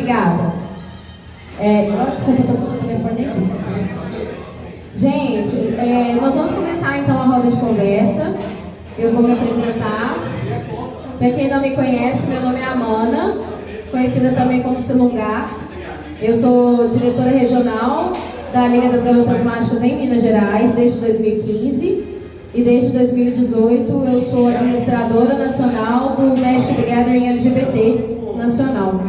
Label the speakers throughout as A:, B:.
A: Obrigada. Desculpa, estou com o telefone aqui. Gente, nós vamos começar então a roda de conversa. Eu vou me apresentar. Para quem não me conhece, meu nome é Amanda, conhecida também como Silungar. Eu sou diretora regional da Liga das Garotas Mágicas em Minas Gerais desde 2015. E desde 2018 eu sou administradora nacional do Magic the Gathering LGBT nacional.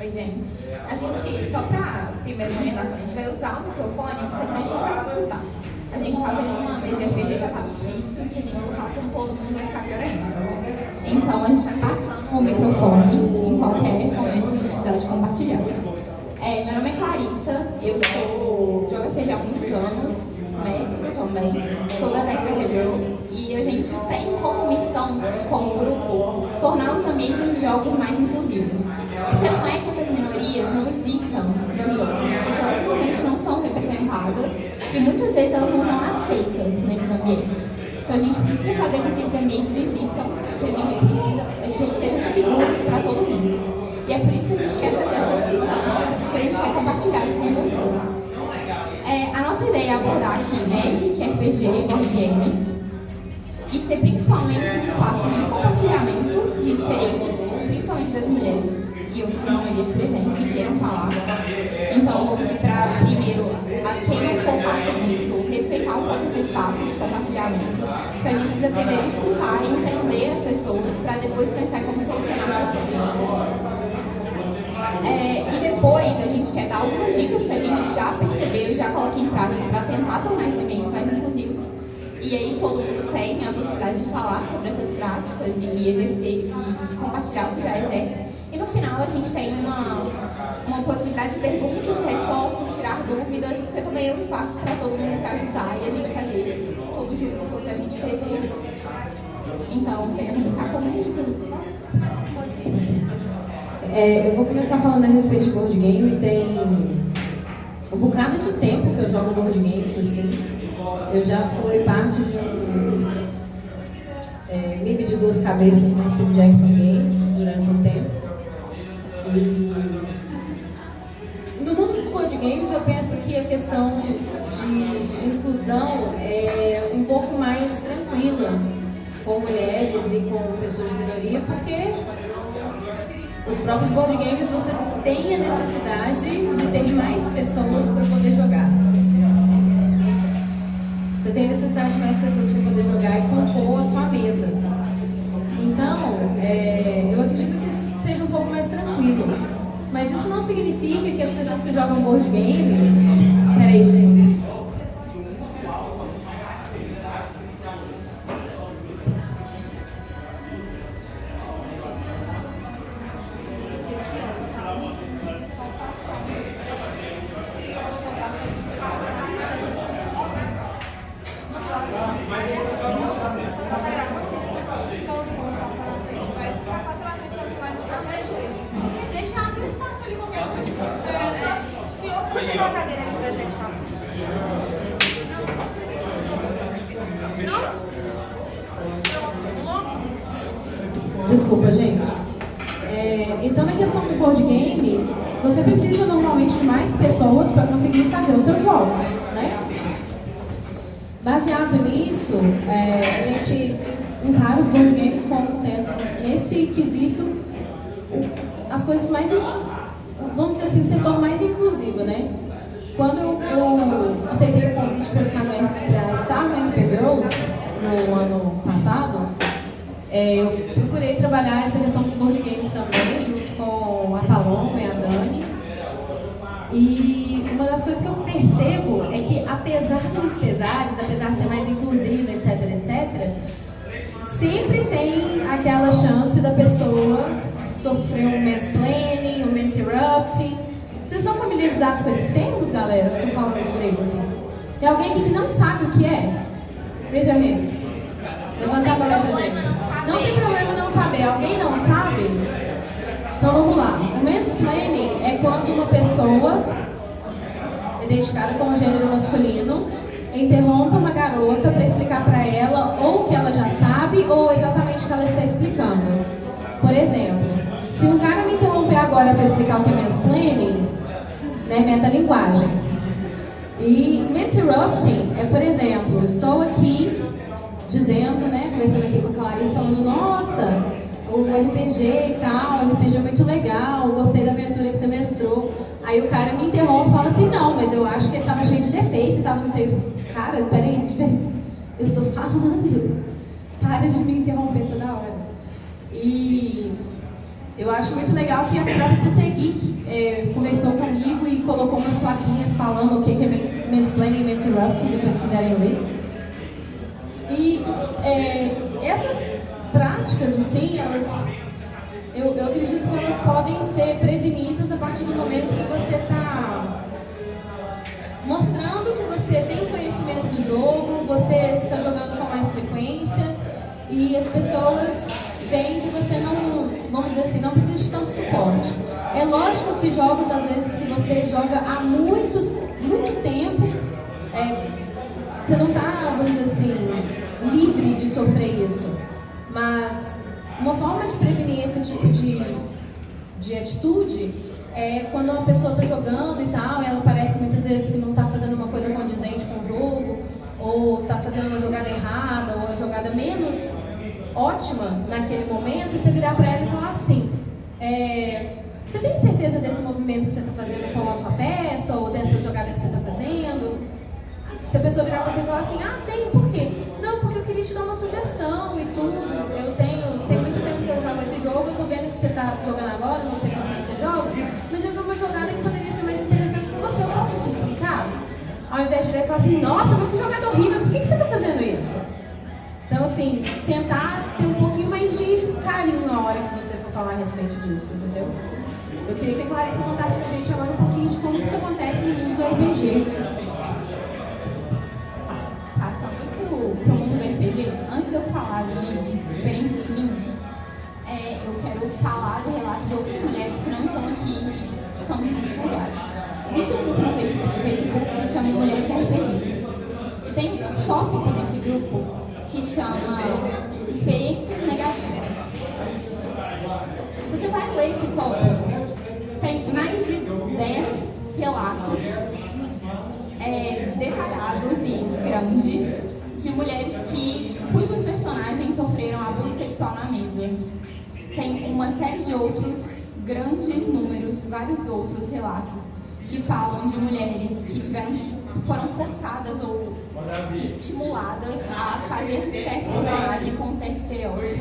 B: Oi, gente. A gente, só para primeiro uma orientação, a gente vai usar o microfone porque a gente não vai escutar. A gente estava em uma mesa de RPG, já estava difícil, e se a gente for falar com todo mundo vai ficar pior ainda. Então a gente está passando o microfone em qualquer momento que a gente precisar de compartilhar. Meu nome é Clarissa, eu jogo RPG há muitos anos, mestre também, sou da RPG Girls, e a gente tem como missão, como grupo, tornar os ambientes de jogos mais inclusivos. Porque não é que essas minorias não existam nos jogos, é que elas realmente não são representadas e muitas vezes elas não são aceitas nesses ambientes. Então a gente precisa fazer com que esses ambientes existam e que a gente precisa que eles sejam seguros para todo mundo. E é por isso que a gente quer fazer essa discussão, por isso que a gente quer compartilhar isso com vocês. A nossa ideia é abordar aqui Magic, RPG e board game e ser principalmente um espaço de compartilhamento de experiências, principalmente das mulheres e outras minorias presentes que queiram falar. Então eu vou pedir para, primeiro, a quem não for parte disso, respeitar um pouco esse espaço de compartilhamento, porque a gente precisa primeiro escutar e entender as pessoas para depois pensar como solucionar o problema. E depois a gente quer dar algumas dicas que a gente já percebeu e já coloca em prática para tentar tornar esse ambiente mais inclusivo. E aí todo mundo tem a possibilidade de falar sobre essas práticas e exercer e compartilhar o que já exerce. E no final a gente tem uma possibilidade de perguntas, respostas, tirar dúvidas, porque também é um espaço para todo mundo se ajudar e a gente fazer todo junto o que a gente deseja. Então, você quer começar com o médico?
A: Eu vou começar falando a respeito de board game. Tem um bocado de tempo que eu jogo board games, assim. Eu já fui parte de um MIB de duas cabeças na Steve Jackson Games durante um tempo. E no mundo dos board games eu penso que a questão de inclusão é um pouco mais tranquila com mulheres e com pessoas de minoria, porque os próprios board games você tem a necessidade de ter mais pessoas para poder jogar. Você tem a necessidade de mais pessoas para poder jogar e compor a sua mesa. Então, eu acredito que isso seja um pouco mais tranquilo. Mas isso não significa que as pessoas que jogam board game... Peraí, gente. Desculpa, gente. Então, na questão do board game, você precisa normalmente de mais pessoas para conseguir fazer o seu jogo, né? Baseado nisso, a gente encara os board games como sendo, nesse quesito, as coisas mais, vamos dizer assim, o setor mais inclusivo, né? Quando eu aceitei o convite para estar no MP Girls no ano passado, eu procurei trabalhar essa questão dos board games também, junto com a Paloma e a Dani. E uma das coisas que eu percebo é que, apesar dos pesares, apesar de ser mais inclusiva, etc., sempre tem aquela chance da pessoa sofrer um mansplaining, um interrupting. Vocês estão familiarizados com esses termos, galera? Eu estou falando de grego aqui. Tem alguém aqui que não sabe o que é? Veja menos. Levanta a mão pra gente. Não tem problema não saber. Alguém não sabe? Então vamos lá. O mansplaining é quando uma pessoa identificada com o gênero masculino interrompe uma garota para explicar para ela ou o que ela já sabe ou exatamente o que ela está explicando. Por exemplo, se um cara me interrompe agora para explicar o que é mansplaining, né, metalinguagem. E interrupting é, por exemplo, estou aqui dizendo, né, conversando aqui com a Clarice, falando, nossa, o RPG e tal, o RPG é muito legal, gostei da aventura que você mestrou. Aí o cara me interrompe e fala assim, não, mas eu acho que ele estava cheio de defeito e tal, não sei. Cara, peraí, eu tô falando. Para de me interromper toda hora. E eu acho muito legal que a própria TC Geek conversou comigo e colocou umas plaquinhas falando o que é mansplaining e interrupting, depois se quiserem ler. E essas práticas, assim, eu acredito que elas podem ser prevenidas a partir do momento que você está mostrando que você tem conhecimento do jogo, você está jogando com mais frequência e as pessoas veem que você não, vamos dizer assim, não precisa de tanto suporte. É lógico que jogos, às vezes, que você joga há muito tempo, você não está, vamos dizer assim, livre de sofrer isso. Mas uma forma de prevenir esse tipo de atitude é quando uma pessoa está jogando e tal, e ela parece muitas vezes que não está fazendo uma coisa condizente com o jogo, ou está fazendo uma jogada errada, ou a jogada menos ótima naquele momento, e você virar para ela e falar assim, você tem certeza desse movimento que você está fazendo com a sua peça, ou dessa jogada que você está fazendo? Se a pessoa virar para você e falar assim, tem, por quê? Não, porque eu queria te dar uma sugestão e tudo. Tem muito tempo que eu jogo esse jogo, eu tô vendo que você tá jogando agora, não sei quanto tempo você joga, mas eu vi uma jogada que poderia ser mais interessante com você, eu posso te explicar? Ao invés de ele falar assim, nossa, mas que jogada horrível, por que você tá fazendo isso? Então, assim, tentar ter um pouquinho mais de carinho na hora que você for falar a respeito disso, entendeu? Eu queria que a Clarice contasse pra gente agora um pouquinho de como isso acontece no mundo do RPG.
B: Para o mundo do RPG, antes de eu falar de experiências minhas, eu quero falar do relato de outras mulheres que não estão aqui, são de muitos lugares. Existe um grupo no Facebook que chama Mulheres RPG. E tem um tópico nesse grupo que chama Experiências Negativas. Você vai ler esse tópico, tem mais de 10 relatos detalhados e grandes de mulheres cujos personagens sofreram abuso sexual na mesa. Tem uma série de outros grandes números, vários outros relatos que falam de mulheres que foram forçadas ou estimuladas a fazer certo personagem com certo estereótipo,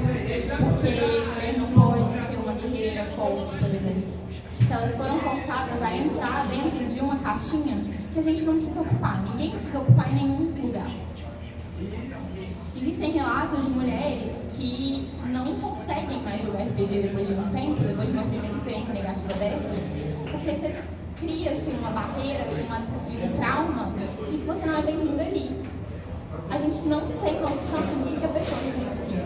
B: porque mulher não pode ser uma guerreira forte, por exemplo. Então, elas foram forçadas a entrar dentro de uma caixinha que a gente não precisa ocupar, ninguém precisa ocupar em nenhum lugar. Existem relatos de mulheres que não conseguem mais jogar RPG depois de um tempo, depois de uma primeira experiência negativa dessa, porque você cria-se uma barreira, um trauma de que você não é bem-vindo ali. A gente não tem noção do que a pessoa vivencia.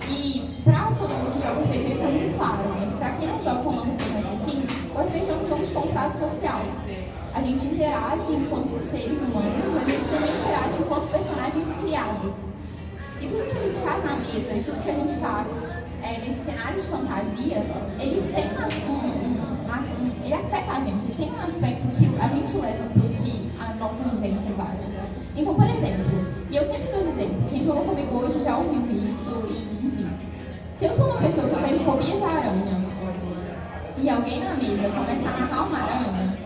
B: E para todo mundo que joga RPG isso é muito claro, mas para quem não joga como não conhece assim, o RPG é um jogo de contrato social. A gente interage enquanto seres humanos, mas a gente também interage enquanto personagens criados. E tudo que a gente faz na mesa, e tudo que a gente faz nesse cenário de fantasia, ele tem ele afeta a gente, ele tem um aspecto que a gente leva para o que a nossa vivência vai. Então, por exemplo, e eu sempre dou exemplo, quem jogou comigo hoje já ouviu isso, e enfim. Se eu sou uma pessoa que eu tenho fobia de aranha, e alguém na mesa começar a narrar uma aranha,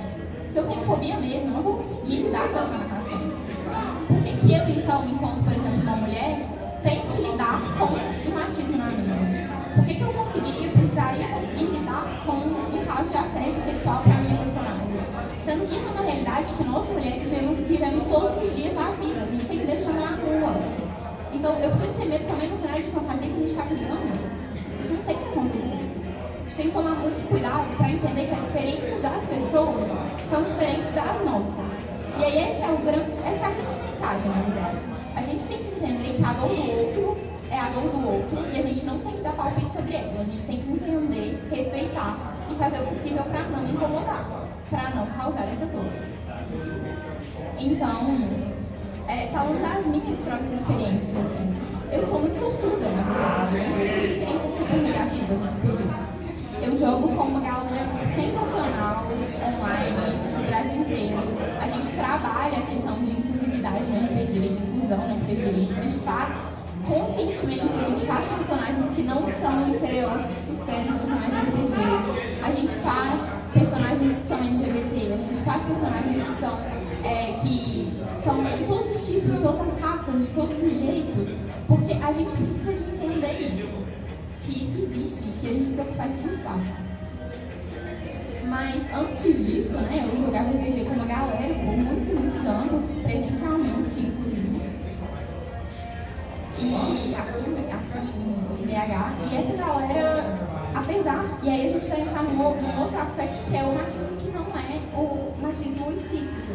B: se eu tenho fobia mesmo, eu não vou conseguir lidar com essa narração. Por que eu, então, enquanto, por exemplo, uma mulher, tenho que lidar com o machismo na mesa? Por que eu precisaria conseguir lidar com um caso de assédio sexual para a minha personagem? Sendo que isso é uma realidade que nós mulheres vivemos todos os dias da vida. A gente tem medo de andar na rua. Então, eu preciso ter medo também no cenário de fantasia que a gente está criando. Isso não tem que acontecer. A gente tem que tomar muito cuidado para entender que as experiências das pessoas são diferentes das nossas. E aí essa é a grande mensagem, na verdade. A gente tem que entender que a dor do outro é a dor do outro e a gente não tem que dar palpite sobre ela. A gente tem que entender, respeitar e fazer o possível para não incomodar, para não causar essa dor. Então, falando das minhas próprias experiências, assim, eu sou muito sortuda, na verdade. Eu tive experiências super negativas no RPG. Eu jogo com uma galera RPG. A gente faz, conscientemente, a gente faz personagens que não são o estereótipo que se espera de um personagem de RPG. A gente faz personagens que são LGBT, a gente faz personagens que são de todos os tipos, de todas as raças, de todos os jeitos, porque a gente precisa de entender isso, que isso existe, que a gente precisa ocupar esses espaços. Mas antes disso, né, eu jogava RPG com uma galera por muitos e muitos anos, presencialmente, inclusive. E aqui em BH, e essa galera, apesar, e aí a gente vai entrar num outro aspecto que é o machismo, que não é o machismo explícito,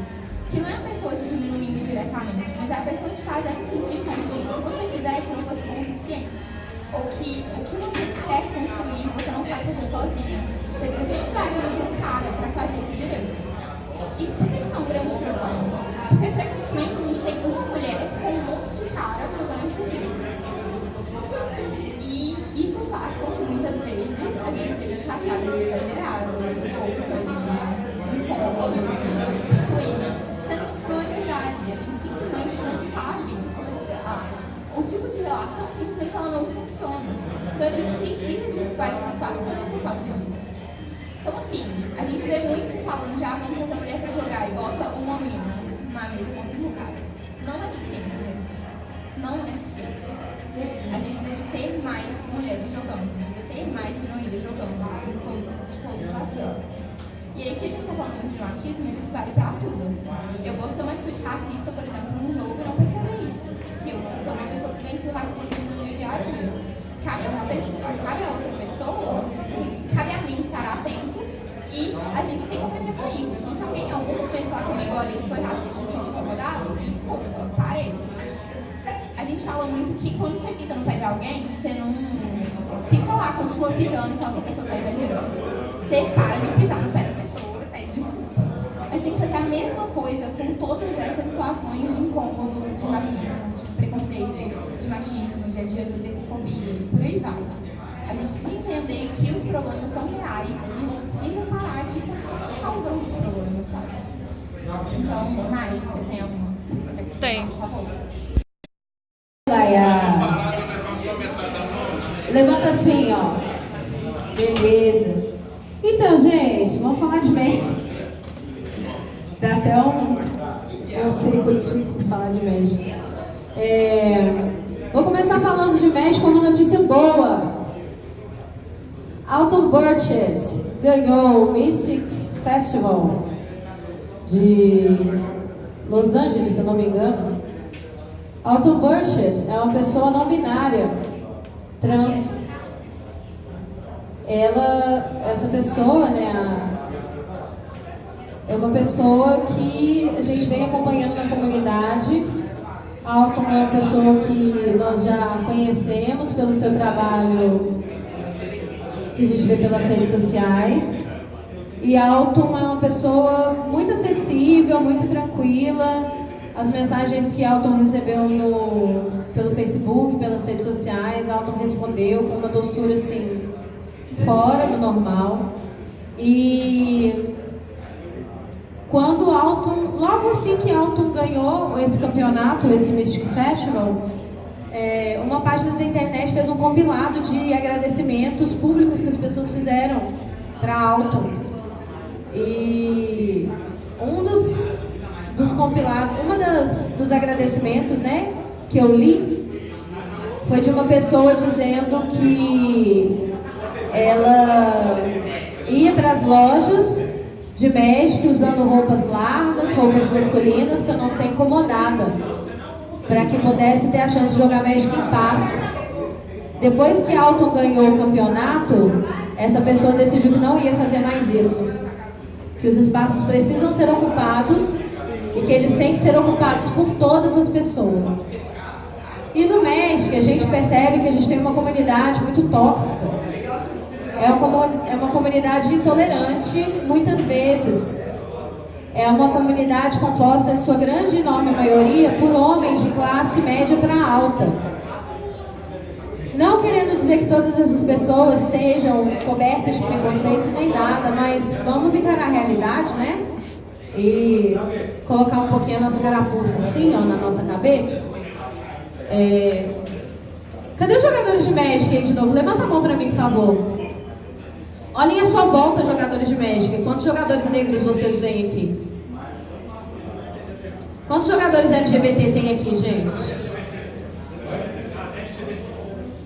B: que não é a pessoa te diminuindo diretamente, mas é a pessoa te fazendo sentir como se o que você fizesse não fosse bom o suficiente, ou que o que você quer construir você não sabe fazer sozinha. Você precisa sempre dar ajuda de um cara para fazer isso direito. E por que isso é um grande problema? Porque frequentemente a gente tem uma mulher com um monte de cara jogando RPG. E isso faz com que muitas vezes a gente seja taxada de exagerada, de louca, de incômodo, de ruína. Sendo que isso não é verdade. A gente simplesmente não sabe. O tipo de relação simplesmente ela não funciona. Então a gente precisa de vários espaços por causa disso. Então assim, a gente vê muito falando de vamos trazer a mulher pra jogar e bota uma mina na mesa com 5 caras. Não é suficiente, gente. Não é suficiente. A gente precisa de ter mais mulheres jogando, a gente precisa ter mais minorias jogando de todos os aspectos. E aí que a gente tá falando muito de machismo, mas isso vale pra tudo. Assim. Eu vou ter uma atitude racista, por exemplo, num jogo e não perceber isso. Se eu não sou uma pessoa que vence o racismo no meu dia a dia. Cabe a outra pessoa, cabe a mim estar atento e a gente tem que aprender com isso. Então, se alguém em algum momento falar comigo, olha, isso foi racista, estou incomodado, desculpa, parei. A gente fala muito que quando você pisa no pé de alguém, você não fica lá, continua pisando e fala que a pessoa está exagerando. Você para de pisar no pé da pessoa e pede desculpa. A gente tem que fazer a mesma coisa com todas essas situações de incômodo, de racismo, de preconceito, de machismo, de LGBTfobia e por aí vai. A gente precisa entender que os problemas são reais e a gente precisa parar de continuar causando os problemas, sabe? Então, Mari, você tem alguma?
C: Tem.
B: Por favor.
A: Levanta assim, ó. Beleza. Então, gente, vamos falar de médico. Dá até um circuito de falar de médico. Vou começar falando de médico com uma notícia boa. Alton Burchett ganhou o Mystic Festival de Los Angeles, se eu não me engano. Alton Burchett é uma pessoa não binária, trans. Essa pessoa, né, é uma pessoa que a gente vem acompanhando na comunidade. Alton é uma pessoa que nós já conhecemos pelo seu trabalho que a gente vê pelas redes sociais. E Alton é uma pessoa muito acessível, muito tranquila. As mensagens que Alton recebeu pelo Facebook, pelas redes sociais, Alton respondeu com uma doçura assim, fora do normal. E quando Alton, logo assim que Alton ganhou esse campeonato, esse Mystic Festival, uma página da internet fez um compilado de agradecimentos públicos que as pessoas fizeram para Alton. E dos agradecimentos, né, que eu li foi de uma pessoa dizendo que ela ia para as lojas de Magic usando roupas largas, roupas masculinas, para não ser incomodada, para que pudesse ter a chance de jogar Magic em paz. Depois que Alton ganhou o campeonato, essa pessoa decidiu que não ia fazer mais isso, que os espaços precisam ser ocupados e que eles têm que ser ocupados por todas as pessoas. E no Magic a gente percebe que a gente tem uma comunidade muito tóxica. É uma comunidade intolerante, muitas vezes. É uma comunidade composta, em sua grande e enorme maioria, por homens de classe média para alta. Não querendo dizer que todas essas pessoas sejam cobertas de preconceito nem nada, mas vamos encarar a realidade, né? E colocar um pouquinho a nossa carapuça assim, ó, na nossa cabeça. Cadê os jogadores de Magic aí de novo? Levanta a mão pra mim, por favor. Olhem a sua volta, jogadores de Magic. Quantos jogadores negros vocês veem aqui? Quantos jogadores LGBT tem aqui, gente?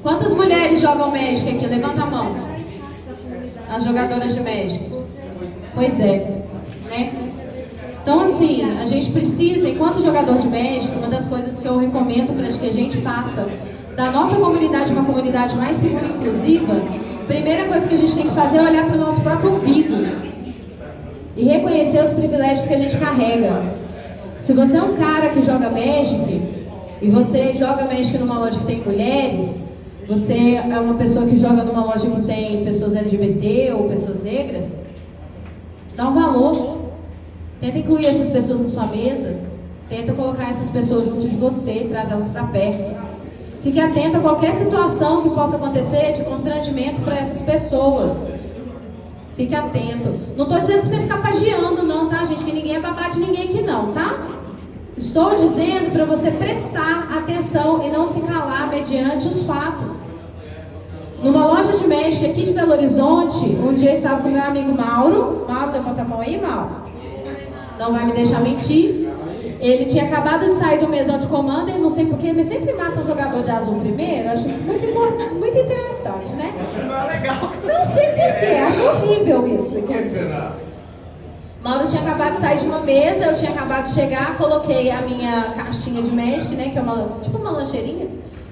A: Quantas mulheres jogam Magic aqui? Levanta a mão. As jogadoras de Magic. Pois é, né? Então, assim, a gente precisa, enquanto jogador de Magic, uma das coisas que eu recomendo para que a gente faça da nossa comunidade uma comunidade mais segura e inclusiva, primeira coisa que a gente tem que fazer é olhar para o nosso próprio umbigo e reconhecer os privilégios que a gente carrega. Se você é um cara que joga Magic e você joga Magic numa loja que tem mulheres, você é uma pessoa que joga numa loja que tem pessoas LGBT ou pessoas negras, dá um valor. Tenta incluir essas pessoas na sua mesa. Tenta colocar essas pessoas junto de você, trazê-las para perto. Fique atento a qualquer situação que possa acontecer de constrangimento para essas pessoas. Fique atento. Não estou dizendo para você ficar pagiando não, tá, gente? Que ninguém é babá de ninguém aqui não, tá? Estou dizendo para você prestar atenção e não se calar mediante os fatos. Numa loja de Magic aqui de Belo Horizonte, um dia eu estava com meu amigo Mauro. Mauro, levanta a mão aí, Mauro. Não vai me deixar mentir. Ele tinha acabado de sair do mesão de Commander, não sei porquê, mas sempre mata um jogador de azul primeiro. Eu acho isso muito interessante, né?
C: Isso não é legal.
A: Não sei porquê, acho horrível isso.
C: Por que será?
A: Mauro tinha acabado de sair de uma mesa, eu tinha acabado de chegar, coloquei a minha caixinha de Magic, né, que é tipo uma lancheirinha,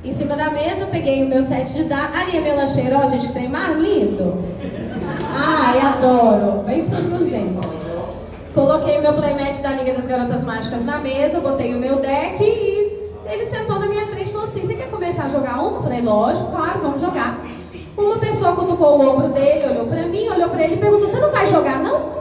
A: em cima da mesa, peguei o meu set de dados. Ali é minha lancheira, ó, gente, que trem mais lindo. Ai, adoro. Bem fruzento. Coloquei o meu playmat da Liga das Garotas Mágicas na mesa, botei o meu deck e ele sentou na minha frente e falou assim: você quer começar a jogar um? Eu falei, lógico, claro, vamos jogar. Uma pessoa cutucou o ombro dele, olhou pra mim, olhou pra ele e perguntou: você não vai jogar, não?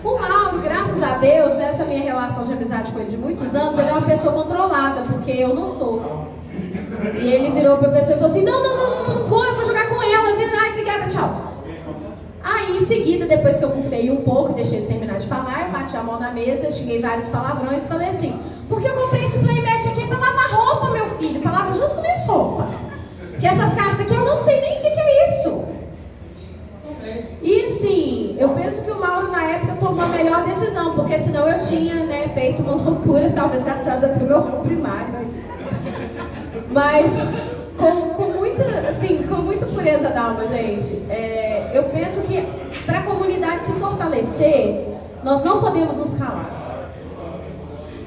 A: O Mauro, graças a Deus, nessa minha relação de amizade com ele de muitos anos, ele é uma pessoa controlada, porque eu não sou. E ele virou pra pessoa e falou assim: não vou, eu vou jogar com ela. Vira, ai, obrigada, tchau. Aí, em seguida, depois que eu bufei um pouco, deixei ele terminar de falar, eu bati a mão na mesa, xinguei vários palavrões e falei assim: porque eu comprei esse playmat aqui pra lavar roupa, meu filho, pra lavar junto com minhas roupas. Porque essas cartas aqui eu não sei nem o que é isso. E assim, eu penso que o Mauro na época tomou a melhor decisão, porque senão eu tinha, né, feito uma loucura, talvez gastado até o meu primário. Mas com muita pureza da alma, gente, eu penso que para a comunidade se fortalecer, nós não podemos nos calar.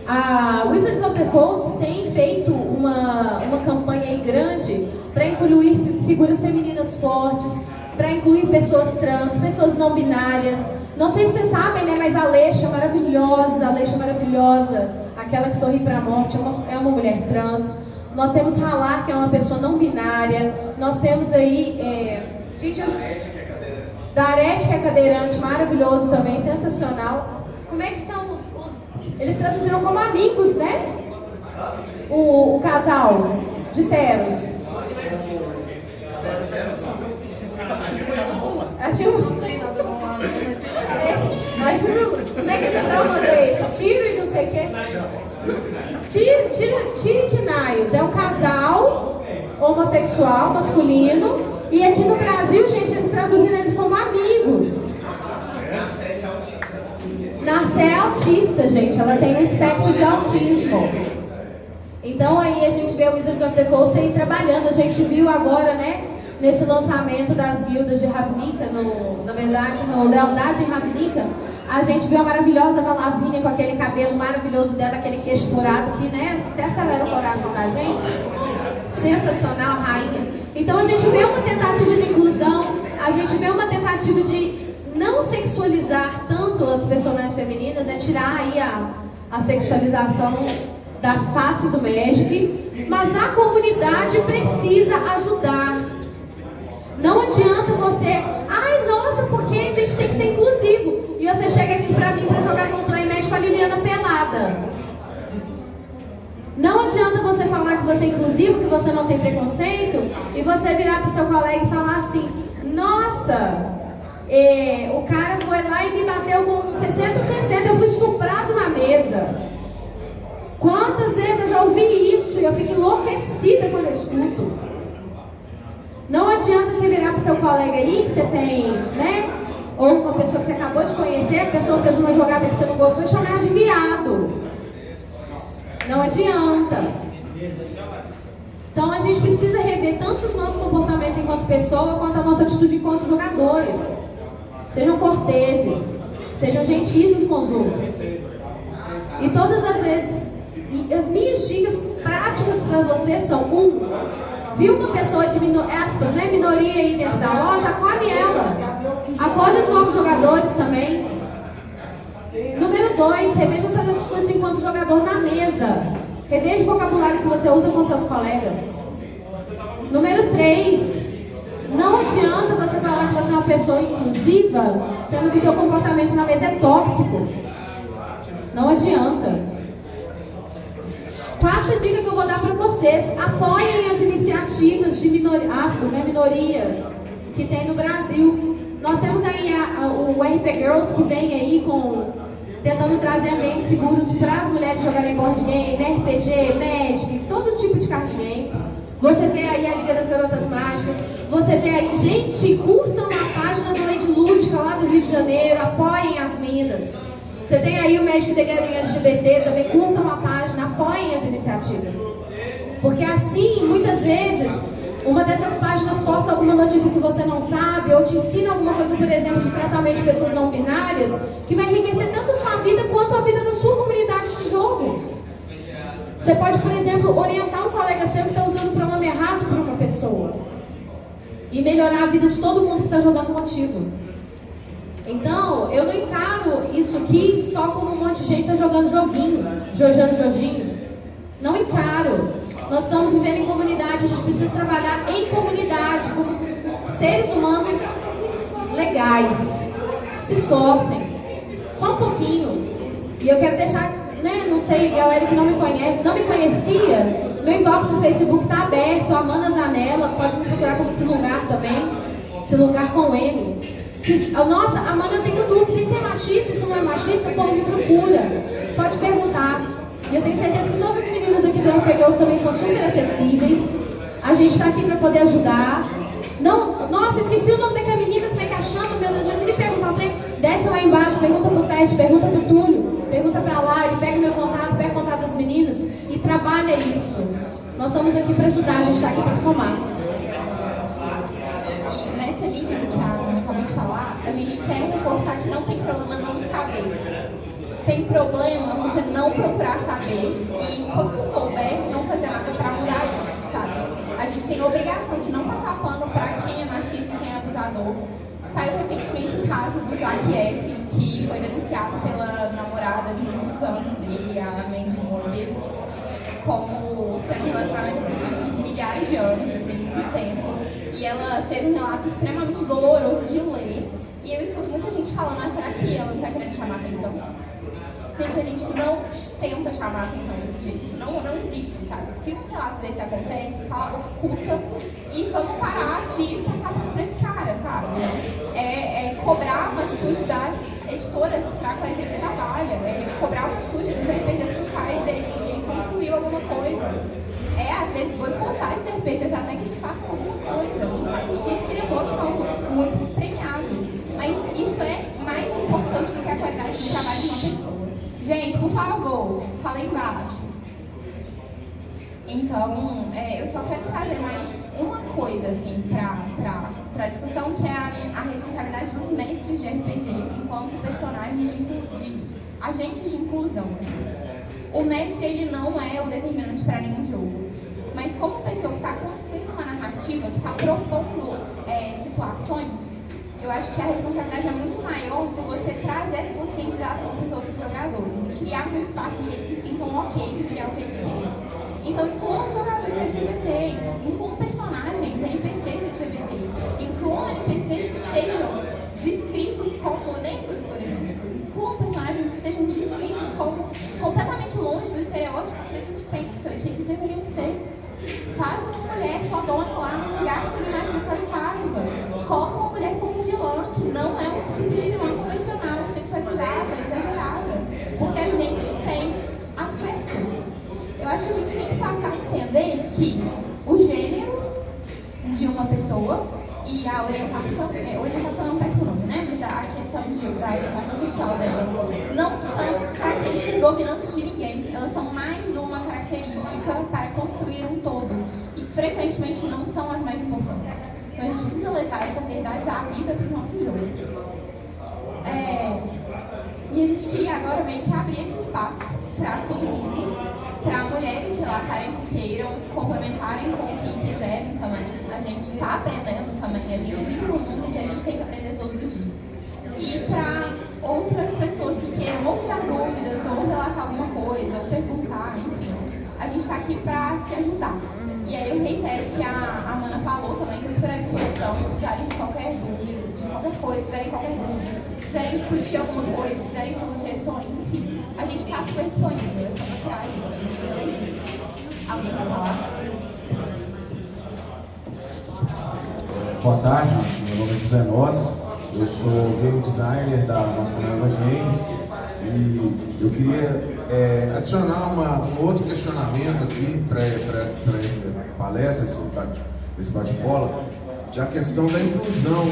A: A Wizards of the Coast tem feito uma campanha aí grande para incluir figuras femininas fortes, para incluir pessoas trans, pessoas não binárias. Não sei se vocês sabem, né, mas a Alexa maravilhosa, aquela que sorri para a morte, é uma mulher trans. Nós temos Halar, que é uma pessoa não binária. Nós temos aí Darete, que é cadeirante, maravilhoso também, sensacional. Como é que são eles traduziram como amigos, né? O casal de Teros. Como é que eles chamam, gente? Tiro e não sei o quê. Tiriquinaios é um casal homossexual, masculino. E aqui no Brasil, gente, eles traduziram eles como amigos. Narcé é autista, gente. Ela tem um espectro de autismo. Então aí a gente vê o Wizards of the Coast aí trabalhando. A gente viu agora, né, nesse lançamento das guildas de Ravnica, na verdade, no Lealdade em Ravnica, a gente viu a maravilhosa da Lavínia com aquele cabelo maravilhoso dela, aquele queixo furado que, né, até acelera o coração da gente. Sensacional, rainha. Então a gente vê uma tentativa de inclusão, a gente vê uma tentativa de não sexualizar tanto as personagens femininas, né, tirar aí a sexualização da face do Magic, mas a comunidade precisa ajudar. Não adianta você, ai, nossa, porque a gente tem que ser inclusivo. E você chega aqui pra mim pra jogar com o Playmatch com a Liliana pelada. Não adianta você falar que você é inclusivo, que você não tem preconceito, e você virar pro seu colega e falar assim: nossa, o cara foi lá e me bateu com 60, eu fui estuprado na mesa. Quantas vezes eu já ouvi isso e eu fico enlouquecida quando eu escuto. Não adianta você virar para o seu colega aí, que você tem, né? Ou uma pessoa que você acabou de conhecer, a pessoa fez uma jogada que você não gostou e chamar de viado. Não adianta. Então a gente precisa rever tanto os nossos comportamentos enquanto pessoa, quanto a nossa atitude enquanto jogadores. Sejam corteses, sejam gentis uns com os outros. E todas as vezes, as minhas dicas práticas para você são: viu uma pessoa de minoria aí dentro da loja, acolhe ela. Acolhe os novos jogadores também. Número 2, reveja suas atitudes enquanto jogador na mesa. Reveja o vocabulário que você usa com seus colegas. Número 3, não adianta você falar que você é uma pessoa inclusiva, sendo que seu comportamento na mesa é tóxico. Não adianta. 4 dicas que eu vou dar para vocês: apoiem as iniciativas de minoria que tem no Brasil. Nós temos aí o RP Girls, que vem aí tentando trazer ambientes seguros para as mulheres jogarem board game, RPG, Magic, todo tipo de card game. Você vê aí a Liga das Garotas Mágicas. Você vê aí, gente, curtam a página do Lady Lúdica lá do Rio de Janeiro, apoiem as minas. Você tem aí o Magic The Gathering LGBT, também curtam a página, apoiem as iniciativas. Porque assim, muitas vezes, uma dessas páginas posta alguma notícia que você não sabe, ou te ensina alguma coisa, por exemplo, de tratamento de pessoas não binárias, que vai enriquecer tanto a sua vida quanto a vida da sua comunidade de jogo. Você pode, por exemplo, orientar um colega seu que está usando o pronome errado para uma pessoa e melhorar a vida de todo mundo que está jogando contigo. Então, eu não encaro isso aqui só como um monte de gente está jogando joguinho, Jorginho. Não encaro. Nós estamos vivendo em comunidade, a gente precisa trabalhar em comunidade, como seres humanos legais. Se esforcem. Só um pouquinho. E eu quero deixar, não sei, galera que não me conhece, não me conhecia, meu inbox do Facebook está aberto, Amanda Zanella, pode me procurar como Silungar também, Silungar com M. Nossa, Amanda, eu tenho dúvida, isso é machista, isso não é machista? Pô, me procura, pode perguntar. E eu tenho certeza que todas as meninas aqui do RP Girls também são super acessíveis. A gente está aqui para poder ajudar. Não, nossa, esqueci o nome daquela menina, como é que ela chama, meu Deus, eu queria perguntar um trem. Desce lá embaixo, pergunta pro Pet, pergunta pro Túlio, pergunta pra Lari, pega meu contato, pega o contato das meninas e trabalha isso. Nós estamos aqui para ajudar, a gente está aqui para somar.
B: Nessa linha do que a Ana acabou de falar, a gente quer reforçar que não tem problema não saber. Tem problema você não procurar saber e, quando souber, não fazer nada para mudar isso, sabe? A gente tem a obrigação de não passar pano para quem é machista e quem é abusador. Saiu recentemente o caso do Zac S, que foi denunciado pela namorada de muitos anos dele, a Mandy Moore, como sendo um relacionamento de milhares de anos, assim, muito tempo. E ela fez um relato extremamente doloroso de ler. E eu escuto muita gente falando, será que ela não está querendo chamar atenção? Gente, a gente não tenta chamar a atenção desse jeito. Não existe, sabe? Se um relato desse acontece, cala, escuta e vamos parar de passar por esse cara, sabe? Cobrar uma atitude das editoras para quais ele trabalha, cobrar uma atitude dos RPGs dos quais ele construiu alguma coisa. Às vezes, boicotar esses RPGs até que ele faça alguma coisa. Isso é difícil, porque ele é um autor muito premiado. Mas isso é mais importante do que a qualidade do trabalho de uma pessoa. Gente, por favor, fala aí embaixo. Então, eu só quero trazer mais uma coisa, assim, pra discussão, que é a responsabilidade dos mestres de RPG enquanto personagens de agentes de inclusão. O mestre, ele não é o determinante para nenhum jogo. Mas como pessoa que está construindo uma narrativa, que está propondo situações, eu acho que a responsabilidade é muito maior de você trazer essa conscientização para os outros jogadores e criar um espaço em que eles se sintam ok de criar o que eles querem. Então, incluam jogadores LGBT, incluam personagens, NPCs LGBT, incluam NPCs que sejam descritos como negros, por exemplo, incluam personagens que sejam descritos como completamente longe do estereótipo que a gente pensa que eles deveriam ser. Faz uma mulher fodona lá num lugar que ele imagina que faz raiva. Coloca uma mulher como vilã, que não é um tipo de vilã convencional, sexualizada, exagerada. Porque a gente tem aspectos. pessoa e a orientação é um péssimo nome, né? Mas a questão da orientação sexual dela não são características dominantes de ninguém, elas são mais uma característica para construir um todo e frequentemente não são as mais importantes. Então a gente precisa levar essa verdade da vida para os nossos jogos. E a gente queria agora meio que abrir esse espaço para todo mundo, para mulheres relatarem o que queiram, complementarem com o que quiserem também. A gente está aprendendo também, a gente vive num mundo que a gente tem que aprender todos os dias. E para outras pessoas que queiram ou tirar dúvidas, ou relatar alguma coisa, ou perguntar, enfim, a gente está aqui para se ajudar. E aí eu reitero que a Amanda falou também, que super à disposição, se precisarem de qualquer dúvida, de qualquer coisa, se tiverem qualquer dúvida, se quiserem discutir alguma coisa, se quiserem sugestões, enfim, a gente está super disponível, é só uma coragem, beleza? Alguém quer falar?
C: Boa tarde, meu nome é José Nós, eu sou game designer da Macunaba Games e eu queria adicionar um outro questionamento aqui para essa palestra, esse bate-bola, a questão da inclusão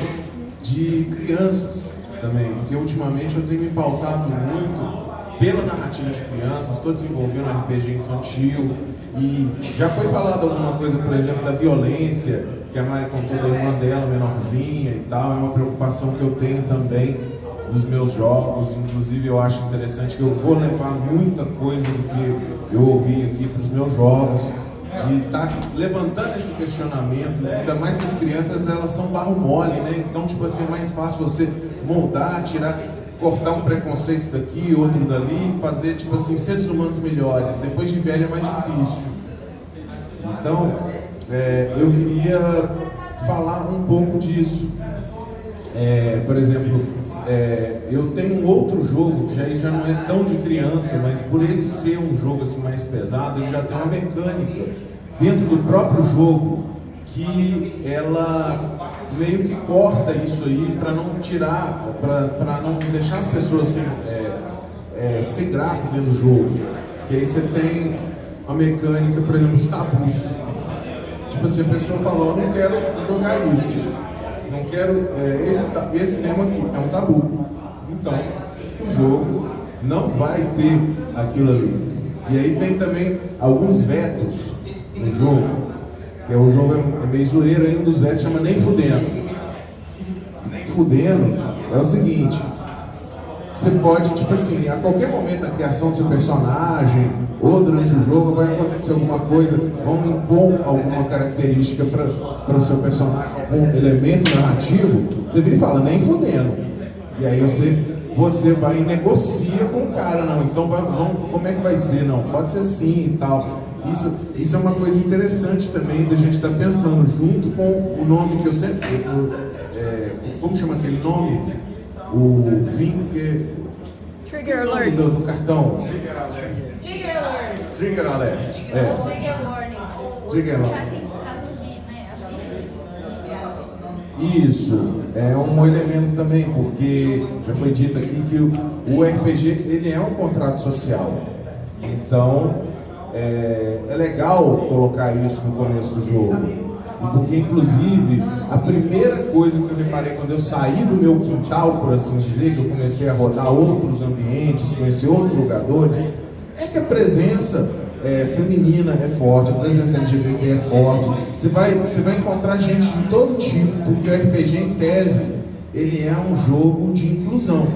C: de crianças também, porque ultimamente eu tenho me pautado muito pela narrativa de crianças, estou desenvolvendo um RPG infantil e já foi falado alguma coisa, por exemplo, da violência, que a Mari contou da irmã dela, menorzinha e tal, é uma preocupação que eu tenho também nos meus jogos, inclusive eu acho interessante que eu vou levar muita coisa do que eu ouvi aqui para os meus jogos, de estar levantando esse questionamento, ainda mais que as crianças elas são barro mole, né? Então tipo assim, é mais fácil você moldar, cortar um preconceito daqui, outro dali, fazer tipo assim, seres humanos melhores. Depois de velho é mais difícil. Então, eu queria falar um pouco disso. Por exemplo, eu tenho um outro jogo que já não é tão de criança, mas por ele ser um jogo assim, mais pesado, ele já tem uma mecânica dentro do próprio jogo que ela meio que corta isso aí para não tirar, para não deixar as pessoas assim, sem graça dentro do jogo. Que aí você tem a mecânica, por exemplo, os tabus. Tipo assim, a pessoa falou, eu não quero jogar isso. Não quero, esse tema aqui é um tabu. Então, o jogo não vai ter aquilo ali. E aí tem também alguns vetos no jogo, que o jogo é meio zoeiro, aí um dos vetos chama Nem Fudendo. Nem Fudendo é o seguinte, você pode, tipo assim, a qualquer momento da criação do seu personagem, ou durante o jogo, vai acontecer alguma coisa, vão impor alguma característica para o seu personagem, um elemento narrativo, você vira e fala, nem fudendo. E aí você vai e negocia com o cara, não, então como é que vai ser? Não, pode ser assim e tal. Isso é uma coisa interessante também, da gente estar pensando junto com o nome que eu sempre... como chama aquele nome? O
D: Trigger Alert.
C: Do cartão.
D: Trigger Alert.
C: Trigger Alert.
D: Trigger Warning.
C: Trigger
B: Pra
C: Alert.
B: gente traduzir, né, a
C: Isso é um elemento também, porque já foi dito aqui que o RPG ele é um contrato social. Então é legal colocar isso no começo do jogo. Porque, inclusive, a primeira coisa que eu reparei quando eu saí do meu quintal, por assim dizer, que eu comecei a rodar outros ambientes, conhecer outros jogadores, é que a presença feminina é forte, a presença LGBT é forte. Você vai encontrar gente de todo tipo, porque o RPG, em tese, ele é um jogo de inclusão.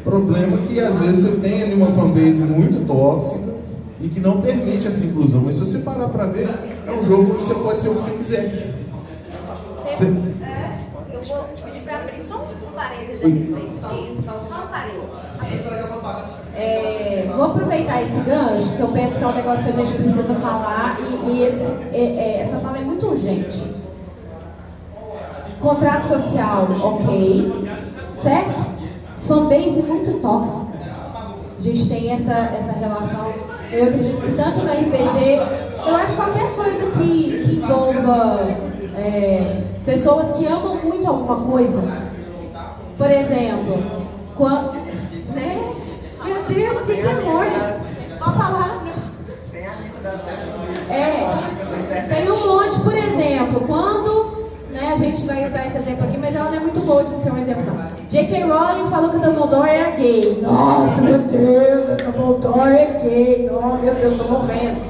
C: Problema é que, às vezes, você tem ali uma fanbase muito tóxica, e que não permite essa inclusão. Mas se você parar para ver, é um jogo que você pode ser o que você quiser.
D: Eu vou pedir para abrir só um parênteses a respeito disso, só um parênteses.
A: Vou aproveitar esse gancho, que eu penso que é um negócio que a gente precisa falar, essa fala é muito urgente. Contrato social, ok, certo? Fanbase muito tóxica. A gente tem essa relação, eu acredito que tanto no RPG, eu acho que qualquer coisa que envolva pessoas que amam muito alguma coisa. Por exemplo, quando... Né? Meu Deus, que amor! Pode falar.
E: Tem a lista das músicas.
A: Tem um monte, por exemplo, quando a gente gente vai usar esse exemplo aqui, mas ela não é muito boa de ser um exemplo, não. J.K. Rowling falou que o Dumbledore é gay. Nossa, meu Deus, o Dumbledore é gay. Oh, meu Deus, eu tô morrendo.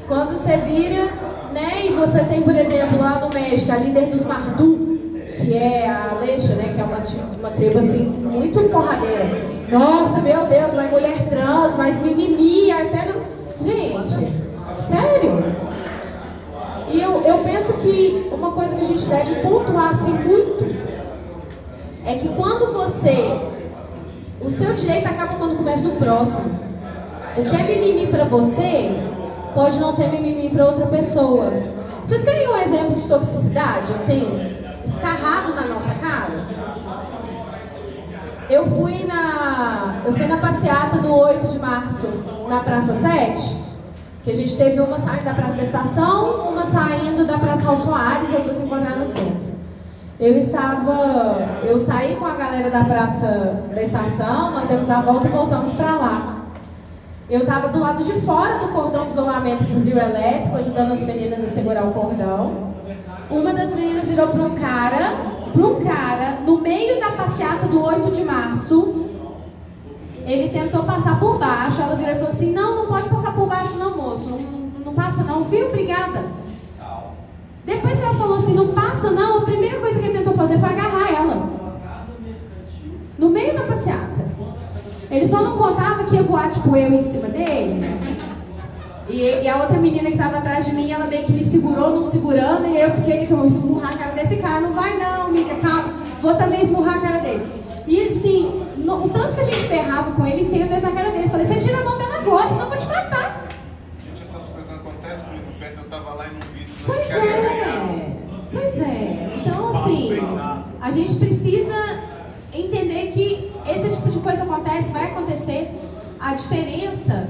A: Quando você vira, né, e você tem, por exemplo, lá no México, a líder dos Mardu, que é a Aleixa, né, que é uma tribo, assim, muito porradeira. Nossa, meu Deus, uma mulher trans, mas mimimi, até não... Gente, sério? E eu penso que uma coisa que a gente deve pontuar, assim, muito, é que quando o seu direito acaba quando começa no próximo. O que é mimimi pra você, pode não ser mimimi pra outra pessoa. Vocês querem um exemplo de toxicidade, assim, escarrado na nossa cara? Eu fui na passeata do 8 de março na Praça 7, que a gente teve uma saindo da Praça da Estação, uma saindo da Praça Raul Soares, as duas se encontraram no centro. Eu saí com a galera da Praça da Estação, nós demos a volta e voltamos para lá. Eu estava do lado de fora do cordão de isolamento do trio elétrico, ajudando as meninas a segurar o cordão. Uma das meninas virou para um cara, no meio da passeata do 8 de março, ele tentou passar por baixo, ela virou e falou assim, não pode passar por baixo não, moço, não passa não, viu? Obrigada. Depois ela falou assim, não passa não, a primeira coisa que ele tentou fazer foi agarrar ela. No meio da passeata. Ele só não contava que ia voar tipo eu em cima dele. E a outra menina que estava atrás de mim, ela meio que me segurou, não segurando, e eu fiquei que eu vou esmurrar a cara desse cara. Não vai não, amiga, calma, vou também esmurrar a cara dele. E assim, o tanto que a gente berrava com ele, enfiei o dedo na cara dele. Falei, você tira a mão dela agora, senão eu vou te matar.
E: Gente, essas coisas acontecem comigo perto, eu tava lá e não vi isso.
A: Pois é. Então, assim, a gente precisa entender que esse tipo de coisa acontece, vai acontecer. A diferença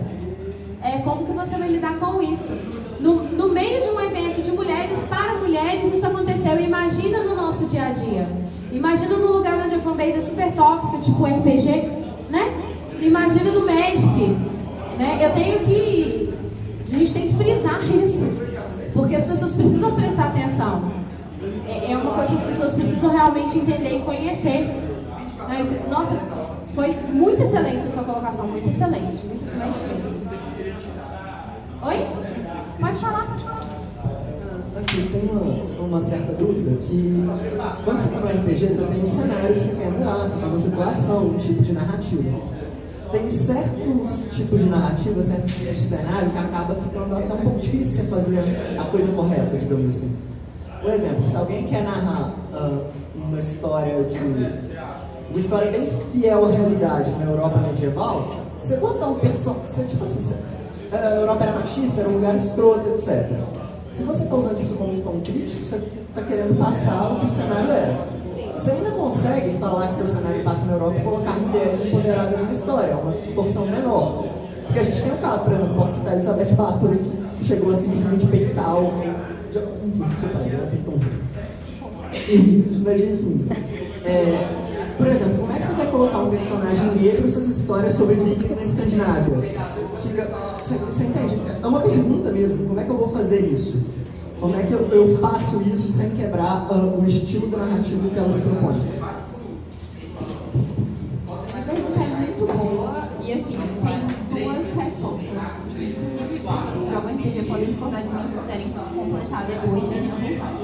A: é como que você vai lidar com isso. No meio de um evento de mulheres para mulheres, isso aconteceu. Imagina no nosso dia a dia. Imagina num lugar onde a fanbase é super tóxica, tipo RPG, né? Imagina no Magic, né? A gente tem que frisar isso. Porque as pessoas precisam prestar atenção. É uma coisa que as pessoas precisam realmente entender e conhecer. Nossa, foi muito excelente a sua colocação, muito excelente mesmo. Oi? Pode falar.
F: Aqui tem uma certa dúvida que quando você está no RPG, você tem um cenário que você quer emular, você tem uma situação, um tipo de narrativa. Tem certos tipos de narrativa, certos tipos de cenário que acaba ficando até um pouco difícil você fazer a coisa correta, digamos assim. Por exemplo, se alguém quer narrar uma história bem fiel à realidade na Europa medieval, você botar um personagem, tipo assim, a Europa era machista, era um lugar escroto, etc. Se você está usando isso como um tom crítico, você está querendo passar o que o cenário era. Você ainda consegue falar que seu cenário passa na Europa e colocar mulheres empoderadas na história, é uma torção menor. Porque a gente tem um caso, por exemplo, posso citar a Elizabeth Bathory, que chegou a simplesmente peitar o rei. Enfim, desculpa, ela peitou um rei. Mas enfim. Por exemplo, como é que você vai colocar um personagem negro e suas histórias sobre vikings na Escandinávia? Você entende? É uma pergunta mesmo, como é que eu vou fazer isso? Como é que eu faço isso sem quebrar o estilo da narrativa que ela se propõe?
B: A pergunta é muito boa e assim, tem duas respostas. Inclusive, pessoas que jogam RPG podem discordar de mim se quiserem completar depois, se tenham vontade.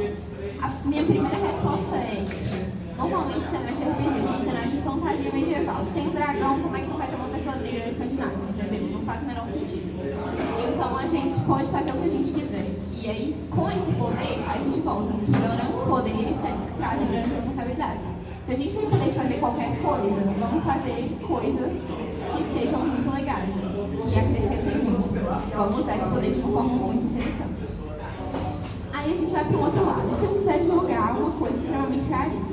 B: A minha primeira resposta é que normalmente cenários de RPG são cenários de fantasia medieval. Se tem um dragão, como é que não vai ter uma pessoa negra no Escandinávia? Entendeu? Não faz o menor sentido. Então a gente pode fazer o que a gente quiser. E aí, com esse poder, a gente volta que grandes poderes trazem grandes responsabilidades. Se a gente tem poder de fazer qualquer coisa, vamos fazer coisas que sejam muito legais, que acrescentem muito. Vamos usar esse poder de uma forma muito interessante. Aí a gente vai para o outro lado. Se eu quiser jogar uma coisa extremamente realista,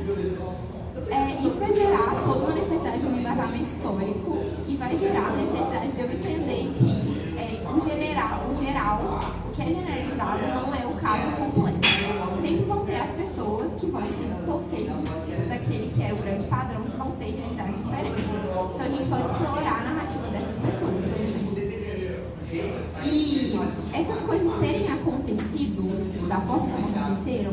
B: isso vai gerar toda uma necessidade de um embasamento histórico e vai gerar a necessidade de eu entender que o que é generalizado não é o caso completo. Sempre vão ter as pessoas que vão se distorcer daquele que era o grande padrão, que vão ter realidades diferentes. Então a gente pode explorar a narrativa dessas pessoas, por exemplo. E essas coisas terem acontecido da forma como aconteceram,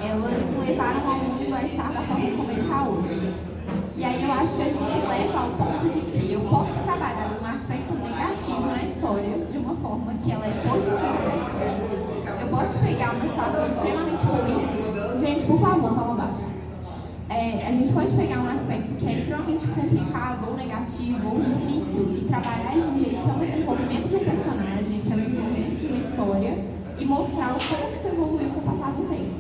B: elas levaram ao mundo a estar da forma como ele está hoje. E aí eu acho que a gente leva ao ponto de que eu posso trabalhar num aspecto negativo na história de uma forma que ela é positiva. Eu posso pegar uma situação extremamente ruim. Gente, por favor, fala baixo. A gente pode pegar um aspecto que é extremamente complicado, ou negativo, ou difícil, e trabalhar de um jeito que é o desenvolvimento de um personagem, que é o desenvolvimento de uma história, e mostrar como que isso evoluiu com o passar do tempo.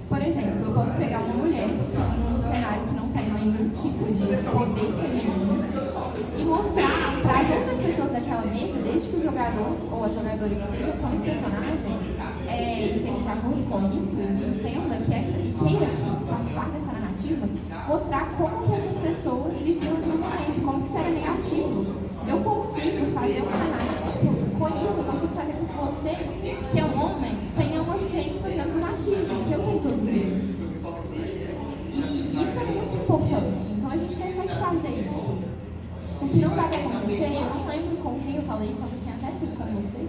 B: Por exemplo, eu posso pegar uma mulher num cenário que não tem nenhum tipo de poder feminino e mostrar para as outras pessoas daquela mesa, desde que o jogador ou a jogadora que esteja com esse personagem esteja de acordo com isso e entenda e queira participar dessa narrativa, mostrar como que essas pessoas viviam no momento, como que isso era negativo. Eu consigo fazer uma narrativa com isso, eu consigo fazer com que você, que é um homem, tenha uma vivência, por exemplo, do machismo, que eu tenho todo dia. E isso é muito importante. Então a gente consegue fazer isso. O que não dá pra acontecer, eu não lembro com quem eu falei isso, talvez tenha até sido com você,